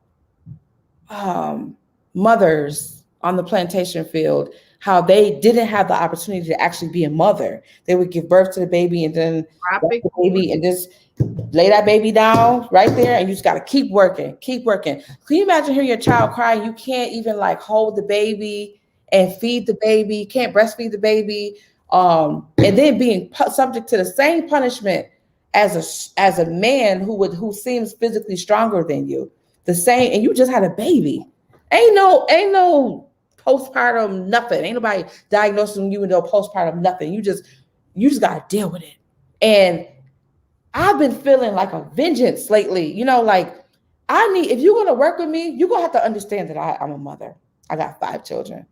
mothers on the plantation field, how they didn't have the opportunity to actually be a mother. They would give birth to the baby and then just lay that baby down right there, and you just got to keep working. Can you imagine hearing your child cry? You can't even like hold the baby and feed the baby, can't breastfeed the baby, and then being subject to the same punishment as a man who seems physically stronger than you. The same, and you just had a baby. Ain't no postpartum nothing. Ain't nobody diagnosing you with no postpartum nothing. You just gotta deal with it. And I've been feeling like a vengeance lately. You know, like if you're gonna work with me, you're gonna have to understand that I'm a mother. I got 5 children.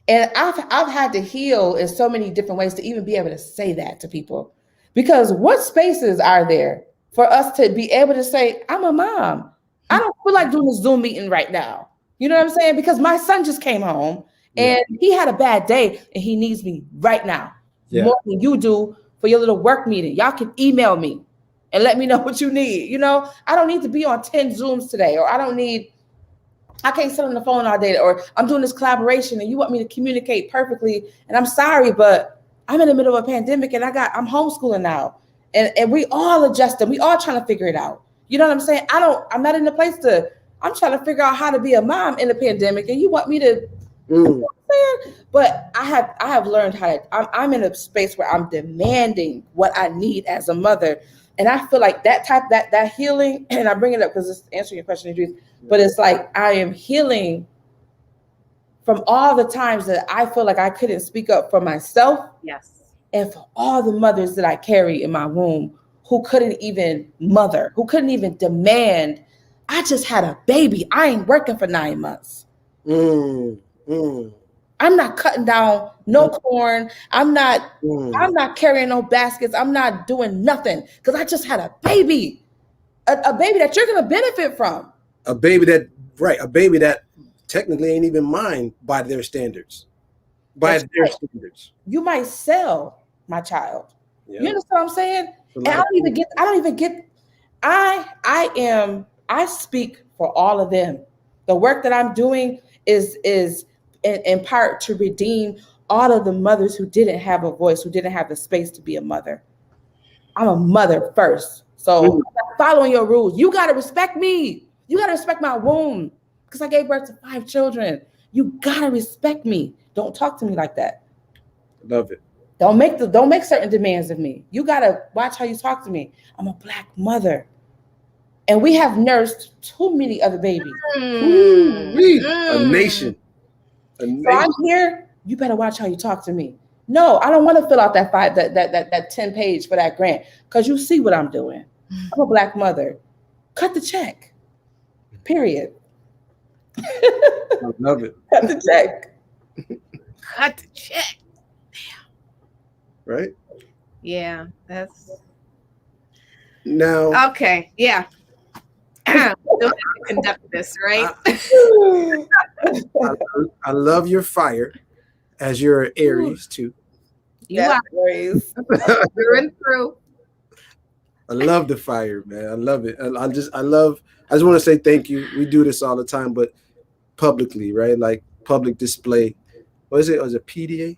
And I've had to heal in so many different ways to even be able to say that to people. Because what spaces are there for us to be able to say, I'm a mom. I don't feel like doing a Zoom meeting right now. You know what I'm saying? Because my son just came home and he had a bad day and he needs me right now more than you do for your little work meeting. Y'all can email me and let me know what you need. You know, I don't need to be on 10 Zooms today, or I can't sit on the phone all day, or I'm doing this collaboration and you want me to communicate perfectly. And I'm sorry, but I'm in the middle of a pandemic and I'm homeschooling now. And we all adjusting. We all trying to figure it out. You know what I'm saying? I'm not in the place I'm trying to figure out how to be a mom in the pandemic. And you want me to, you know what I'm saying? But I have learned I'm in a space where I'm demanding what I need as a mother. And I feel like that healing, and I bring it up because it's answering your question, Idris, but it's like I am healing from all the times that I feel like I couldn't speak up for myself. Yes. And for all the mothers that I carry in my womb who couldn't even mother, who couldn't even demand. I just had a baby. I ain't working for 9 months. I'm not cutting down no corn. I'm not carrying no baskets. I'm not doing nothing because I just had a baby. A baby that you're gonna benefit from. A baby that technically ain't even mine by their standards. Standards. You might sell my child. Yeah. You understand what I'm saying? And I don't even get I speak for all of them. The work that I'm doing is in part to redeem all of the mothers who didn't have a voice, who didn't have the space to be a mother. I'm a mother first. So I'm not following your rules. You got to respect me. You got to respect my womb because I gave birth to 5 children. You got to respect me. Don't talk to me like that. Love it. Don't make certain demands of me. You got to watch how you talk to me. I'm a Black mother. And we have nursed too many other babies. A nation. So I'm here. You better watch how you talk to me. No, I don't want to fill out that 10-page for that grant because you see what I'm doing. I'm a Black mother. Cut the check. Period. I love it. Cut the check. Cut the check. Damn. Right? Yeah, that's now. Okay, yeah. Conduct this, right? I love your fire, as you're Aries too. You are Aries. Through and through. I love the fire, man. I love it. I just want to say thank you. We do this all the time, but publicly, right? Like public display. What is it? Was it PDA?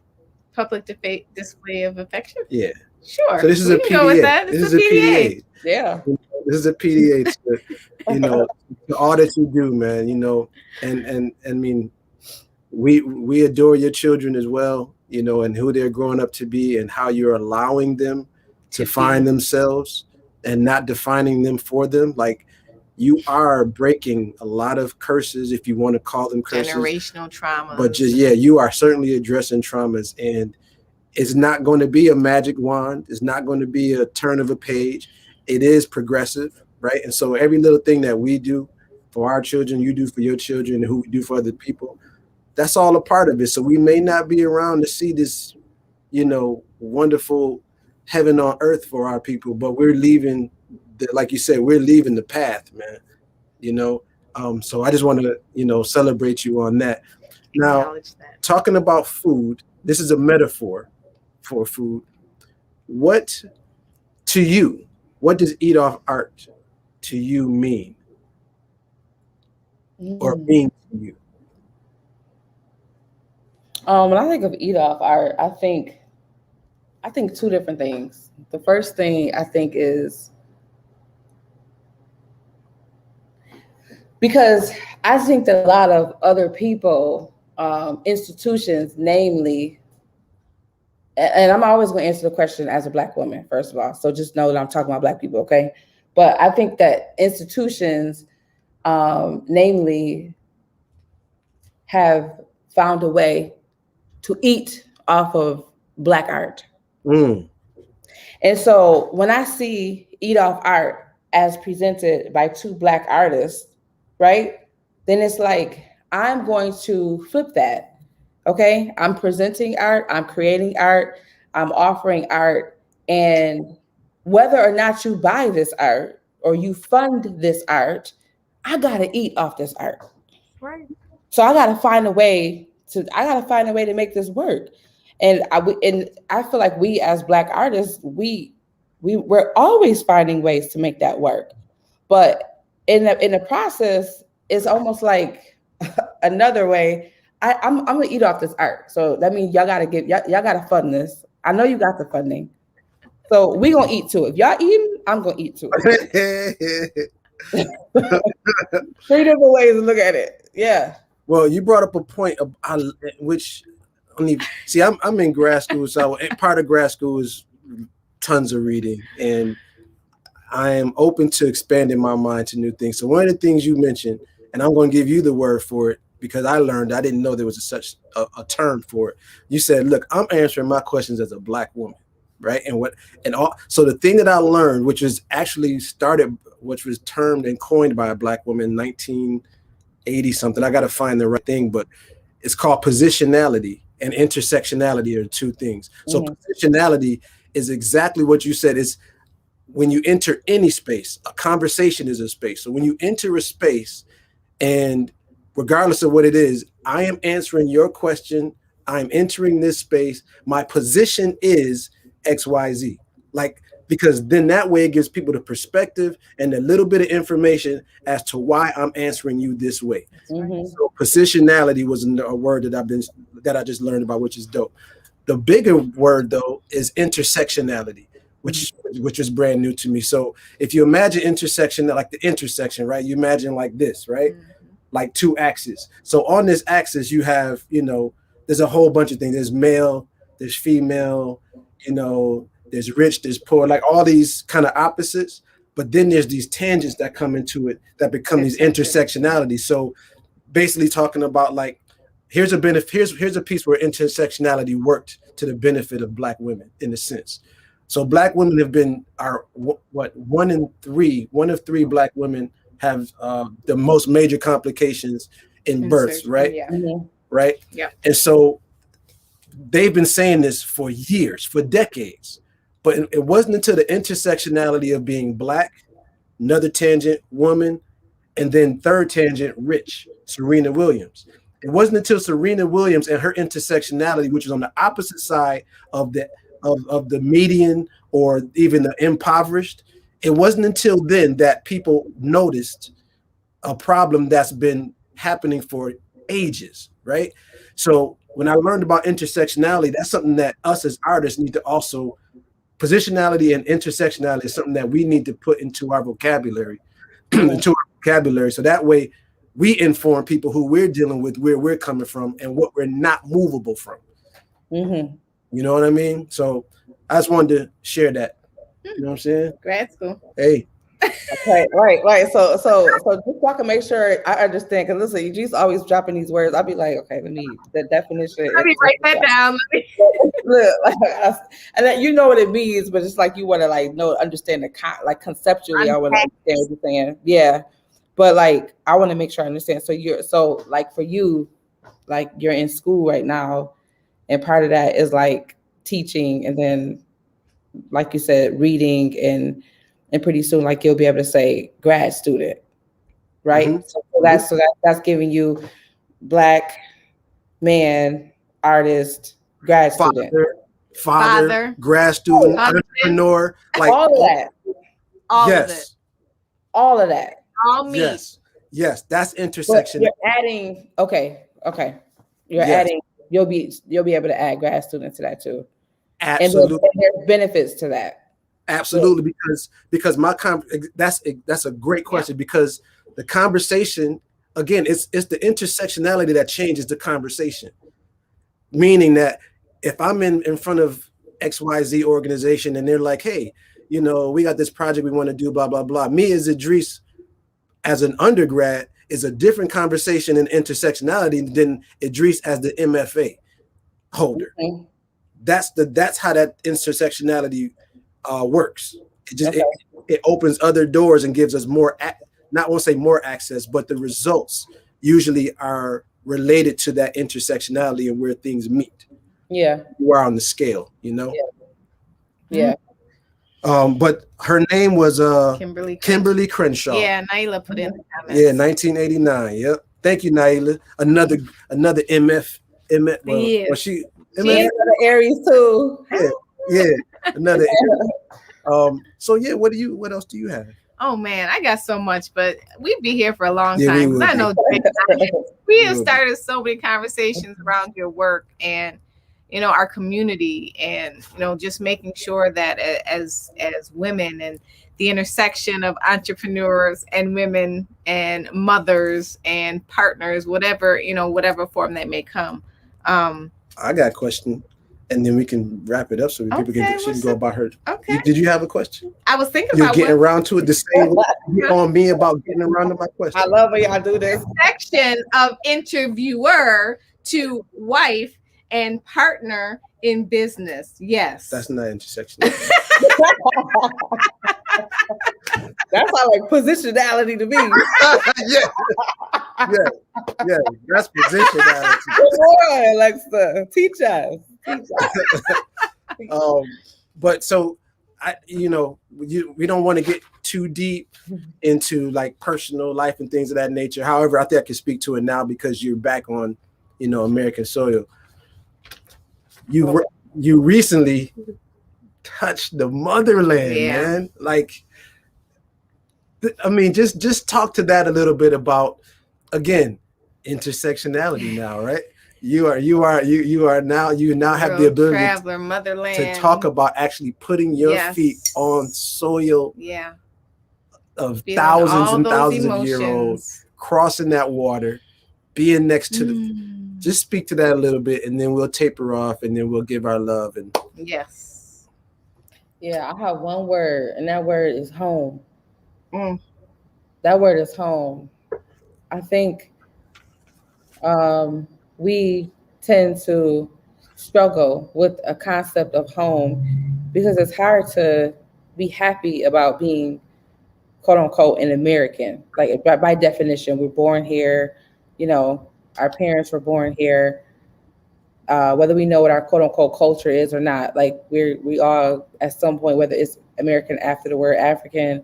Public display of affection? Yeah. Sure. So this is a PDA. Go with that. This is a PDA. Yeah. This is a PDA to, to all that you do, man, and I mean, we adore your children as well, and who they're growing up to be and how you're allowing them to find themselves and not defining them for them. Like you are breaking a lot of curses, if you want to call them curses. Generational trauma. But you are certainly addressing traumas, and it's not going to be a magic wand. It's not going to be a turn of a page. It is progressive, right? And so every little thing that we do for our children, you do for your children, and who we do for other people, that's all a part of it. So we may not be around to see this, wonderful heaven on earth for our people, but we're leaving, like you said, we're leaving the path, man. So I just want to, celebrate you on that. Now, talking about food, this is a metaphor for food. What does eat off art to you mean? Or mean to you? When I think of eat off art, I think 2 different things. The first thing I think is because I think that a lot of other people, institutions, namely, and I'm always going to answer the question as a Black woman, first of all. So just know that I'm talking about Black people, okay? But I think that institutions, namely, have found a way to eat off of Black art. And so when I see eat off art as presented by 2 Black artists, right? Then it's like, I'm going to flip that. Okay, I'm presenting art, I'm creating art, I'm offering art, and whether or not you buy this art or you fund this art, I gotta eat off this art. Right. So I gotta find a way to make this work. And I feel like we as Black artists, we we're always finding ways to make that work. But in the process, it's almost like another way. I'm gonna eat off this art. So that means y'all gotta fund this. I know you got the funding. So we gonna eat too. If y'all eating, I'm gonna eat too. 3 different ways to look at it. Yeah. Well, you brought up a point of which see. I'm in grad school, so part of grad school is tons of reading, and I am open to expanding my mind to new things. So one of the things you mentioned, and I'm going to give you the word for it because I didn't know there was such a term for it. You said, "Look, I'm answering my questions as a Black woman." Right. So the thing that I learned, which was termed and coined by a Black woman in 1980 something. I got to find the right thing, but it's called positionality and intersectionality are two things. So positionality is exactly what you said. Is when you enter any space, a conversation is a space. So when you enter a space, and regardless of what it is, I am answering your question. I'm entering this space. My position is XYZ. Because then that way it gives people the perspective and a little bit of information as to why I'm answering you this way. So positionality was a word that I just learned about, which is dope. The bigger word though is intersectionality, which is brand new to me. So if you imagine intersection, like the intersection, right? You imagine like this, right? Like two axes. So on this axis, you have, there's a whole bunch of things. There's male, there's female, there's rich, there's poor, like all these kind of opposites. But then there's these tangents that come into it that become these intersectionalities. So basically talking about like, here's a piece where intersectionality worked to the benefit of Black women in a sense. So Black women have been one of three Black women have the most major complications in births, right? Yeah. Right. Yeah. And so they've been saying this for years, for decades, but it wasn't until the intersectionality of being Black, another tangent, woman, and then third tangent, rich, Serena Williams. It wasn't until Serena Williams and her intersectionality, which is on the opposite side of the median or even the impoverished, it wasn't until then that people noticed a problem that's been happening for ages, right? So when I learned about intersectionality, that's something that us as artists need to also, positionality and intersectionality is something that we need to put into our vocabulary, so that way we inform people who we're dealing with, where we're coming from and what we're not movable from. You know what I mean? So I just wanted to share that. You know what I'm saying? Grad school. Hey. Okay, right. So just so I can make sure I understand, because listen, Eugenia's always dropping these words. I'll be like, okay, let me the definition. Let me write that down. Look, and then you know what it means, but it's like you want to understand the conceptually. I want to understand what you're saying. Yeah, but I want to make sure I understand. So for you, you're in school right now, and part of that is teaching, and then like you said, reading and pretty soon, you'll be able to say grad student, right? So that's giving you Black man, artist, grad student, father, grad student, entrepreneur, all of that. All of that. All meat. Yes, that's intersection. You're adding. Okay. You're adding. You'll be able to add grad student to that too. Absolutely. And there's benefits to that. Absolutely, because that's a great question, because the conversation, again, it's the intersectionality that changes the conversation. Meaning that if I'm in front of XYZ organization and they're like, hey, we got this project we want to do, blah, blah, blah. Me as Idris, as an undergrad, is a different conversation in intersectionality than Idris as the MFA holder. That's how that intersectionality works. It opens other doors and gives us more, not want to say more access, but the results usually are related to that intersectionality and where things meet. Yeah. Where on the scale, Yeah. But her name was Kimberly Crenshaw. Yeah, Naila put in the comments. Yeah, 1989. Yep. Thank you, Naila. Another MF. Well, she another Aries too. Yeah. Another. So yeah, what else do you have? Oh man, I got so much, but we'd be here for a long Yeah, we time because would I be. know we have Would be. started so many conversations around your work and our community, and just making sure that as women and the intersection of entrepreneurs and women and mothers and partners, whatever form that may come. I got a question, and then we can wrap it up so people Okay, she can go about her. Okay. Did you have a question? I was thinking You're about getting what around to it the same way you on me about getting around to my question. I love when y'all do this. section of interviewer to wife and partner in business. Yes. That's not intersection. That's all like positionality to me. yeah, that's positionality. Boy, Alexa, teach us. But so we don't want to get too deep into like personal life and things of that nature. However, I think I can speak to it now because you're back on, American soil. You recently touched the motherland, man. Like, I mean, just talk to that a little bit about, again, intersectionality now, right? You now have the ability traveler, motherland, to talk about actually putting your feet on soil of feeling thousands and thousands of year olds, crossing that water, being next to just speak to that a little bit, and then we'll taper off, and then we'll give our love. And yeah, I have one word, and that word is home. That word is home. I think we tend to struggle with a concept of home because it's hard to be happy about being quote unquote an American. Like by definition, we're born here, our parents were born here. Whether we know what our quote unquote culture is or not, like we all at some point, whether it's American after the word African,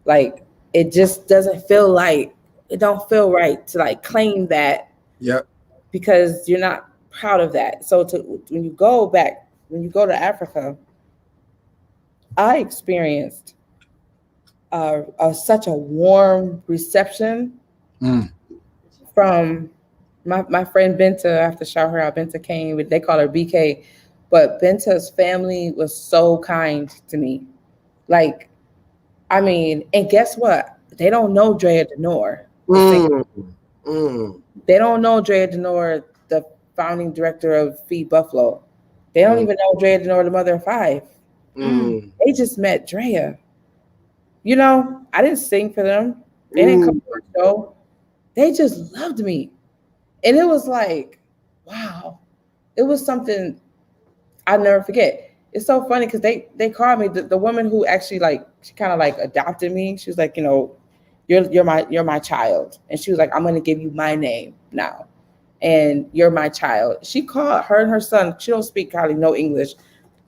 like it just doesn't feel like it don't feel right to like claim that. Yep. Because you're not proud of that. So when you go to Africa, I experienced such a warm reception from my friend Benta. I have to shout her out. Benta came, they call her BK, but Benta's family was so kind to me. Like, I mean, and guess what? They don't know Drea D'Nur. They don't know Drea D'Nur, the founding director of Feed Buffalo. They don't even know Drea D'Nur, the mother of 5. They just met Drea. I didn't sing for them. They didn't come to the show. They just loved me. And it was like, wow. It was something I'll never forget. It's so funny because they called me, the woman who actually she kind of adopted me. She was like, you're my child. And she was like, I'm going to give you my name now. And you're my child. She called, her and her son, she don't speak hardly no English.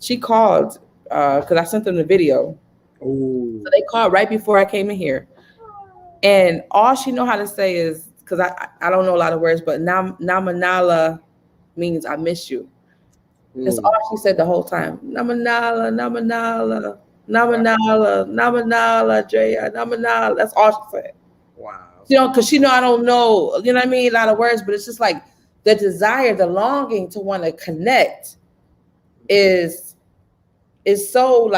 She called because I sent them the video. So they called right before I came in here. And all she know how to say is, because I don't know a lot of words, but Namanala means I miss you. That's all she said the whole time. Namanala, Namanala, Namanala, Namanala, Drea, Namanala. That's all she said. Wow. Because I don't know, a lot of words, but it's just like the desire, the longing to want to connect is so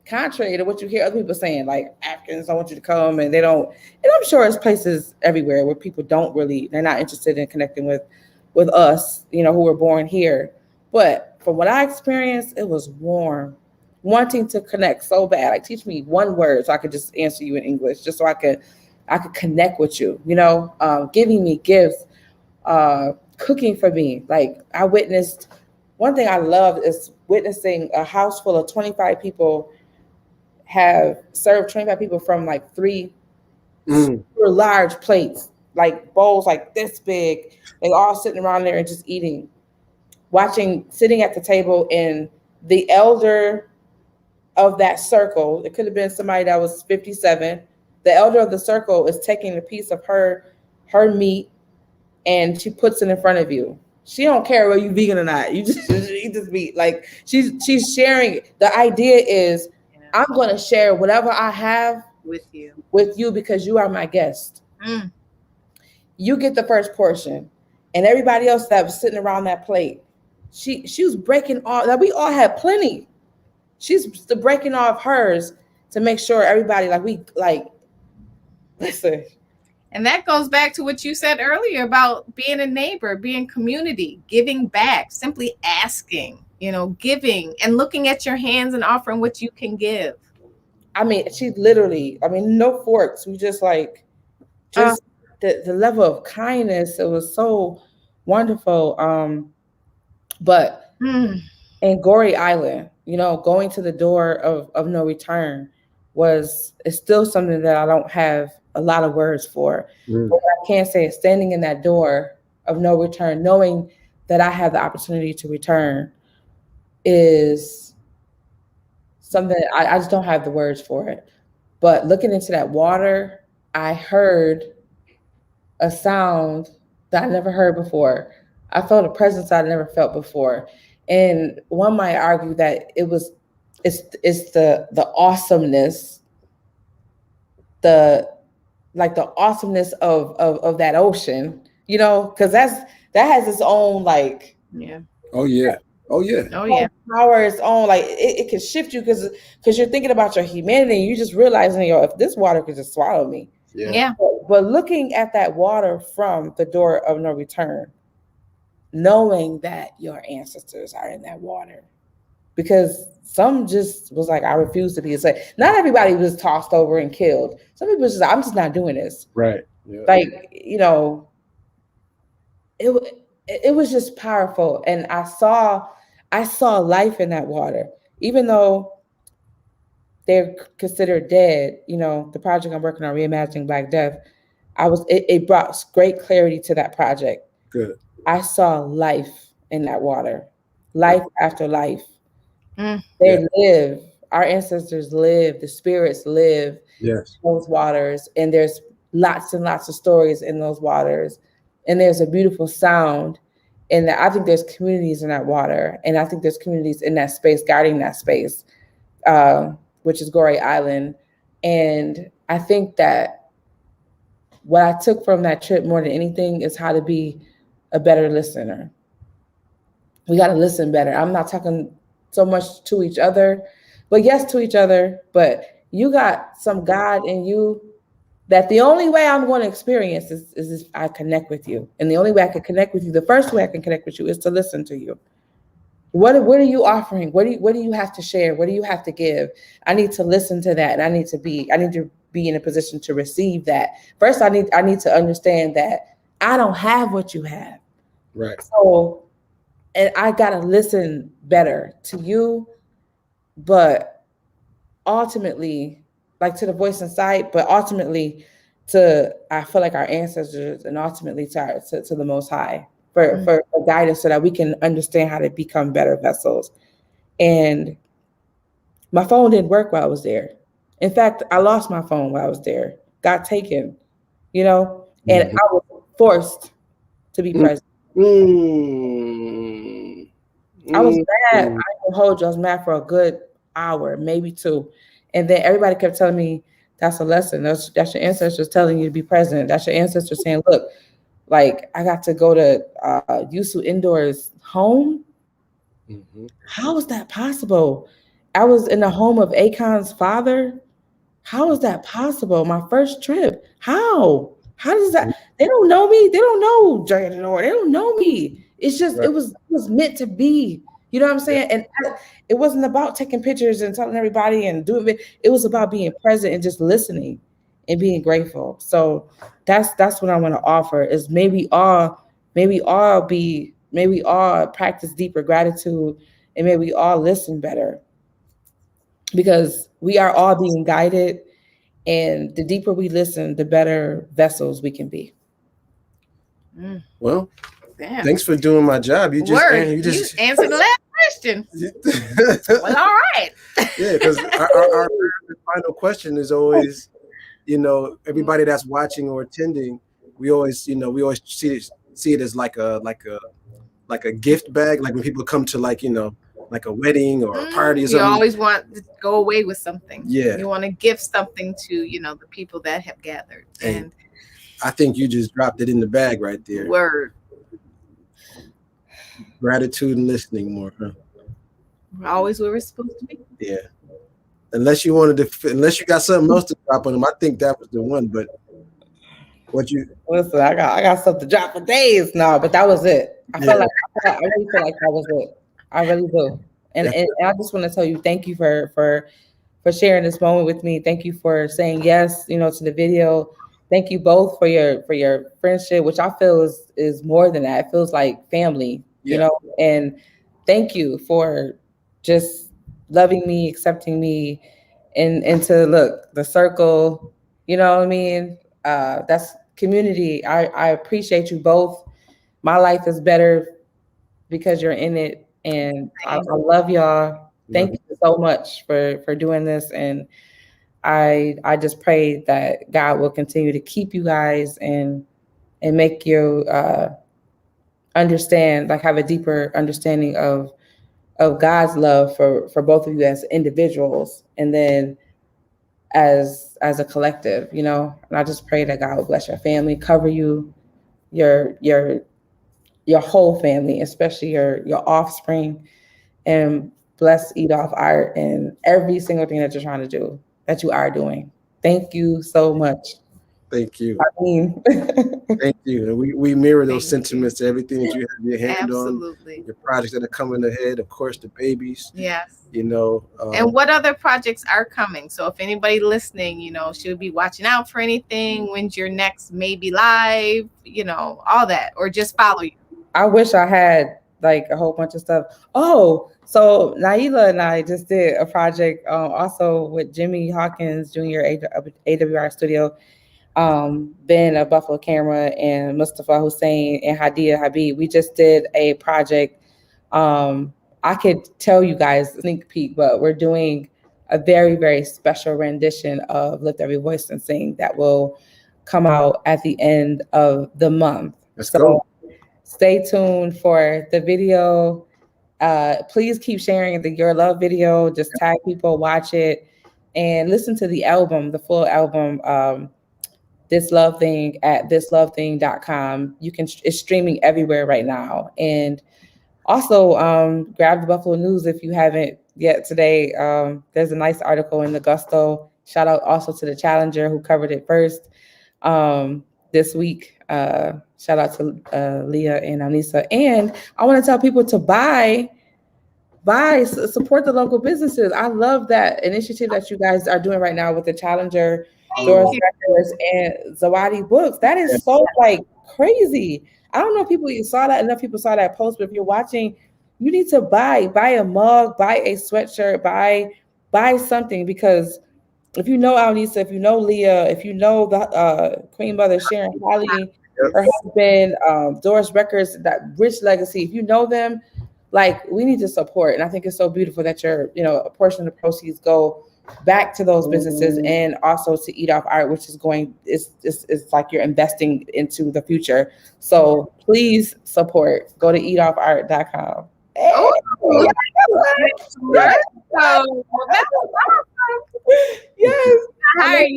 contrary to what you hear other people saying, like Africans don't want you to come, and they don't. And I'm sure there's places everywhere where people they're not interested in connecting with us, who were born here. But from what I experienced, it was warm, wanting to connect so bad. Like, teach me one word so I could just answer you in English, just so I could connect with you, giving me gifts, cooking for me. Like, I witnessed, one thing I loved is witnessing a house full of 25 people have served 25 people from 3 super large plates, like bowls like this big. They all sitting around there and just eating, sitting at the table, and the elder of that circle, it could have been somebody that was 57. The elder of the circle is taking a piece of her meat, and she puts it in front of you. She don't care whether you vegan or not. You just eat this meat. Like, she's sharing it. The idea is I'm going to share whatever I have with you. because you are my guest. Mm. You get the first portion, and everybody else that was sitting around that plate, she was breaking all that. We all had plenty. She's the breaking off hers to make sure everybody listen. And that goes back to what you said earlier about being a neighbor, being community, giving back, simply asking, giving and looking at your hands and offering what you can give. I mean, she literally, no forks. We just the level of kindness. It was so wonderful. But in Gory Island, going to the door of no return is still something that I don't have a lot of words for. But what I can say is standing in that door of no return, knowing that I have the opportunity to return is something I just don't have the words for it. But looking into that water, I heard a sound that I never heard before. I felt a presence I never felt before. And one might argue that it's the awesomeness, the awesomeness of that ocean, because that has its own yeah. Oh yeah. Power its own, it can shift you because you're thinking about your humanity. And you just realizing, if this water could just swallow me. Yeah. But looking at that water from the door of no return, knowing that your ancestors are in that water, because some just was like, I refuse to be enslaved. Not everybody was tossed over and killed. Some people just, I'm just not doing this. Right. Yeah. It was just powerful. And I saw life in that water, even though they're considered dead. The project I'm working on, Reimagining Black Death, it brought great clarity to that project. Good. I saw life in that water, life after life. They live. Our ancestors live. The spirits live. Yes. In those waters, and there's lots and lots of stories in those waters, and there's a beautiful sound. And I think there's communities in that water, and I think there's communities in that space, guarding that space, which is Gory Island. And I think that what I took from that trip more than anything is how to be a better listener. We got to listen better. I'm not talking so much to each other, but yes, to each other. But you got some God in you that the only way I'm going to experience is if I connect with you. And the only way I can connect with you, the first way I can connect with you, is to listen to you. What are you offering? What do you have to share? What do you have to give? I need to listen to that, and I need to be in a position to receive that. First, I need to understand that I don't have what you have. Right. So, and I gotta listen better to you, but ultimately, to the voice inside, but ultimately I feel like our ancestors, and ultimately to the Most High for guidance, so that we can understand how to become better vessels. And my phone didn't work while I was there. In fact, I lost my phone while I was there, got taken, and I was forced to be present. I was mad. I didn't hold you. I was mad for a good hour, maybe 2. And then everybody kept telling me, that's a lesson. That's your ancestors telling you to be present. That's your ancestors saying, look, I got to go to Yusu Indoor's home. How is that possible? I was in the home of Akon's father. How is that possible? My first trip. How does that? They don't know me. They don't know Drea D'Nur. They don't know me. It's just, it was meant to be. You know what I'm saying? And it wasn't about taking pictures and telling everybody and doing it. It was about being present and just listening and being grateful. So that's what I want to offer, is maybe all practice deeper gratitude, and maybe we all listen better, because we are all being guided, and the deeper we listen, the better vessels we can be. Well, thanks for doing my job. You just answered the last question. Well, all right. Yeah, because our final question is always, everybody that's watching or attending, we always see it as like a gift bag. Like when people come to like like a wedding or a party or You something. always want to go away with something. Yeah. You want to give something to, the people that have gathered. Hey, And I think you just dropped it in the bag right there. word. Gratitude and listening more, huh? We're always where we're supposed to be. Yeah. Unless you got something else to drop on them, I think that was the one. But what you listen, I got stuff to drop for days. No, but that was it. I really feel like that was it. I really do. And I just want to tell you, thank you for sharing this moment with me. Thank you for saying yes, to the video. Thank you both for your friendship, which I feel is more than that. It feels like family, and thank you for just loving me, accepting me, and to look the circle, you know what I mean? That's community. I appreciate you both. My life is better because you're in it, and I love y'all. Thank you so much for doing this, and I just pray that God will continue to keep you guys and make you understand, like have a deeper understanding of God's love for both of you as individuals, and then as a collective, And I just pray that God will bless your family, cover you, your whole family, especially your offspring, and bless Eat Off Art and every single thing that you're trying to do, that you are doing. Thank you so much. Thank you. I mean, thank you. And we mirror those sentiments to everything that you have your hand Absolutely. on, your projects that are coming ahead, of course, the babies. Yes. And what other projects are coming? So if anybody listening, should be watching out for anything. When's your next maybe live, all that, or just follow you? I wish I had like a whole bunch of stuff. Oh, so Naila and I just did a project also with Jimmy Hawkins Jr. AWR Studio, Ben of Buffalo Camera, and Mustafa Hussein and Hadia Habib. We just did a project. I could tell you guys a sneak peek, but we're doing a very, very special rendition of Lift Every Voice and Sing that will come out at the end of the month. Let's go. Stay tuned for the video. Please keep sharing the Your Love video. Just tag people, watch it, and listen to the album, the full album, This Love Thing at thislovething.com. It's streaming everywhere right now. And also grab the Buffalo News if you haven't yet today. There's a nice article in the Gusto. Shout out also to the Challenger who covered it first this week. Shout out to Leah and Anissa. And I want to tell people to support the local businesses. I love that initiative that you guys are doing right now with the Challenger, Doris Records, and Zawadi Books. That is so crazy. I don't know if enough people saw that post, but if you're watching, you need to buy a mug, buy a sweatshirt, buy something, because if you know Alnisa, if you know Leah, if you know the Queen Mother Sharon Holly, her husband, Doris Records, that rich legacy, if you know them, we need to support. And I think it's so beautiful that a portion of the proceeds go back to those businesses and also to Eat Off Art, which is it's like you're investing into the future. So please support. Go to eatoffart.com. Oh, yes. Hi.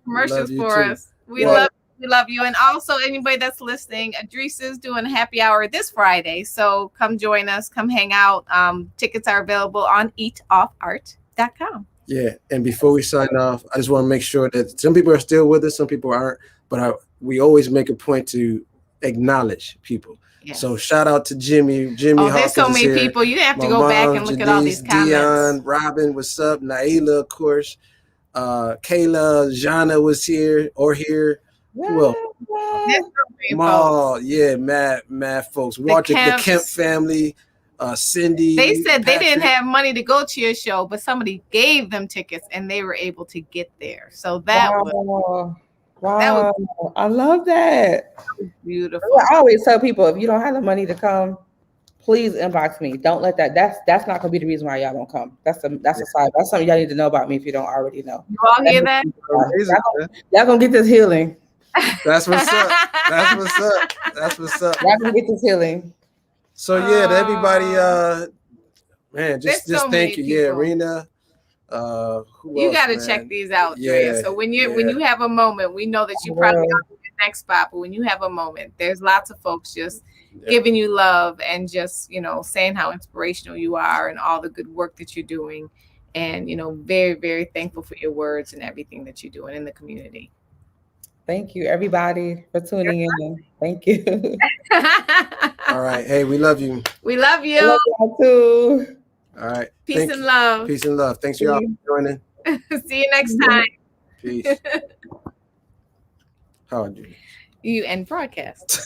Commercials for us. We love you. And also anybody that's listening, Adrice is doing a happy hour this Friday. So come join us, come hang out. Tickets are available on eatoffart.com. Yeah. And before we sign off, I just want to make sure that some people are still with us, some people aren't, but we always make a point to acknowledge people. Yes. So shout out to Jimmy. Hawkins. There's so many people. You have to go back and look at all these comments. Dion, Robin, what's up? Naila, of course. Kayla, Jana was here. Well, Maul, mad folks. Walter, the Kemp family, Cindy. They said Patrick. They didn't have money to go to your show, but somebody gave them tickets and they were able to get there. So that was wow. I love that. Beautiful. I always tell people, if you don't have the money to come, please inbox me. Don't let that. That's not gonna be the reason why y'all don't come. That's a side. That's something y'all need to know about me if you don't already know. You all hear that? Y'all gonna get this healing. That's what's up. Y'all gonna get this healing. So to everybody Man, There's just so thank many you. Yeah, people. Rena. Who You else, got to man? check these out, Drea. Yeah, So when yeah. you have a moment, we know that you probably are in your next spot, but when you have a moment, there's lots of folks just giving you love and just, you know, saying how inspirational you are and all the good work that you're doing. And, you know, very, very thankful for your words and everything that you're doing in the community. Thank you, everybody, for tuning in. Thank you. All right. Hey, we love you. We love you. I love y'all too. All right. Peace and love. Peace and love. Thanks y'all for joining. See you next time. Peace. How are you? You end broadcast.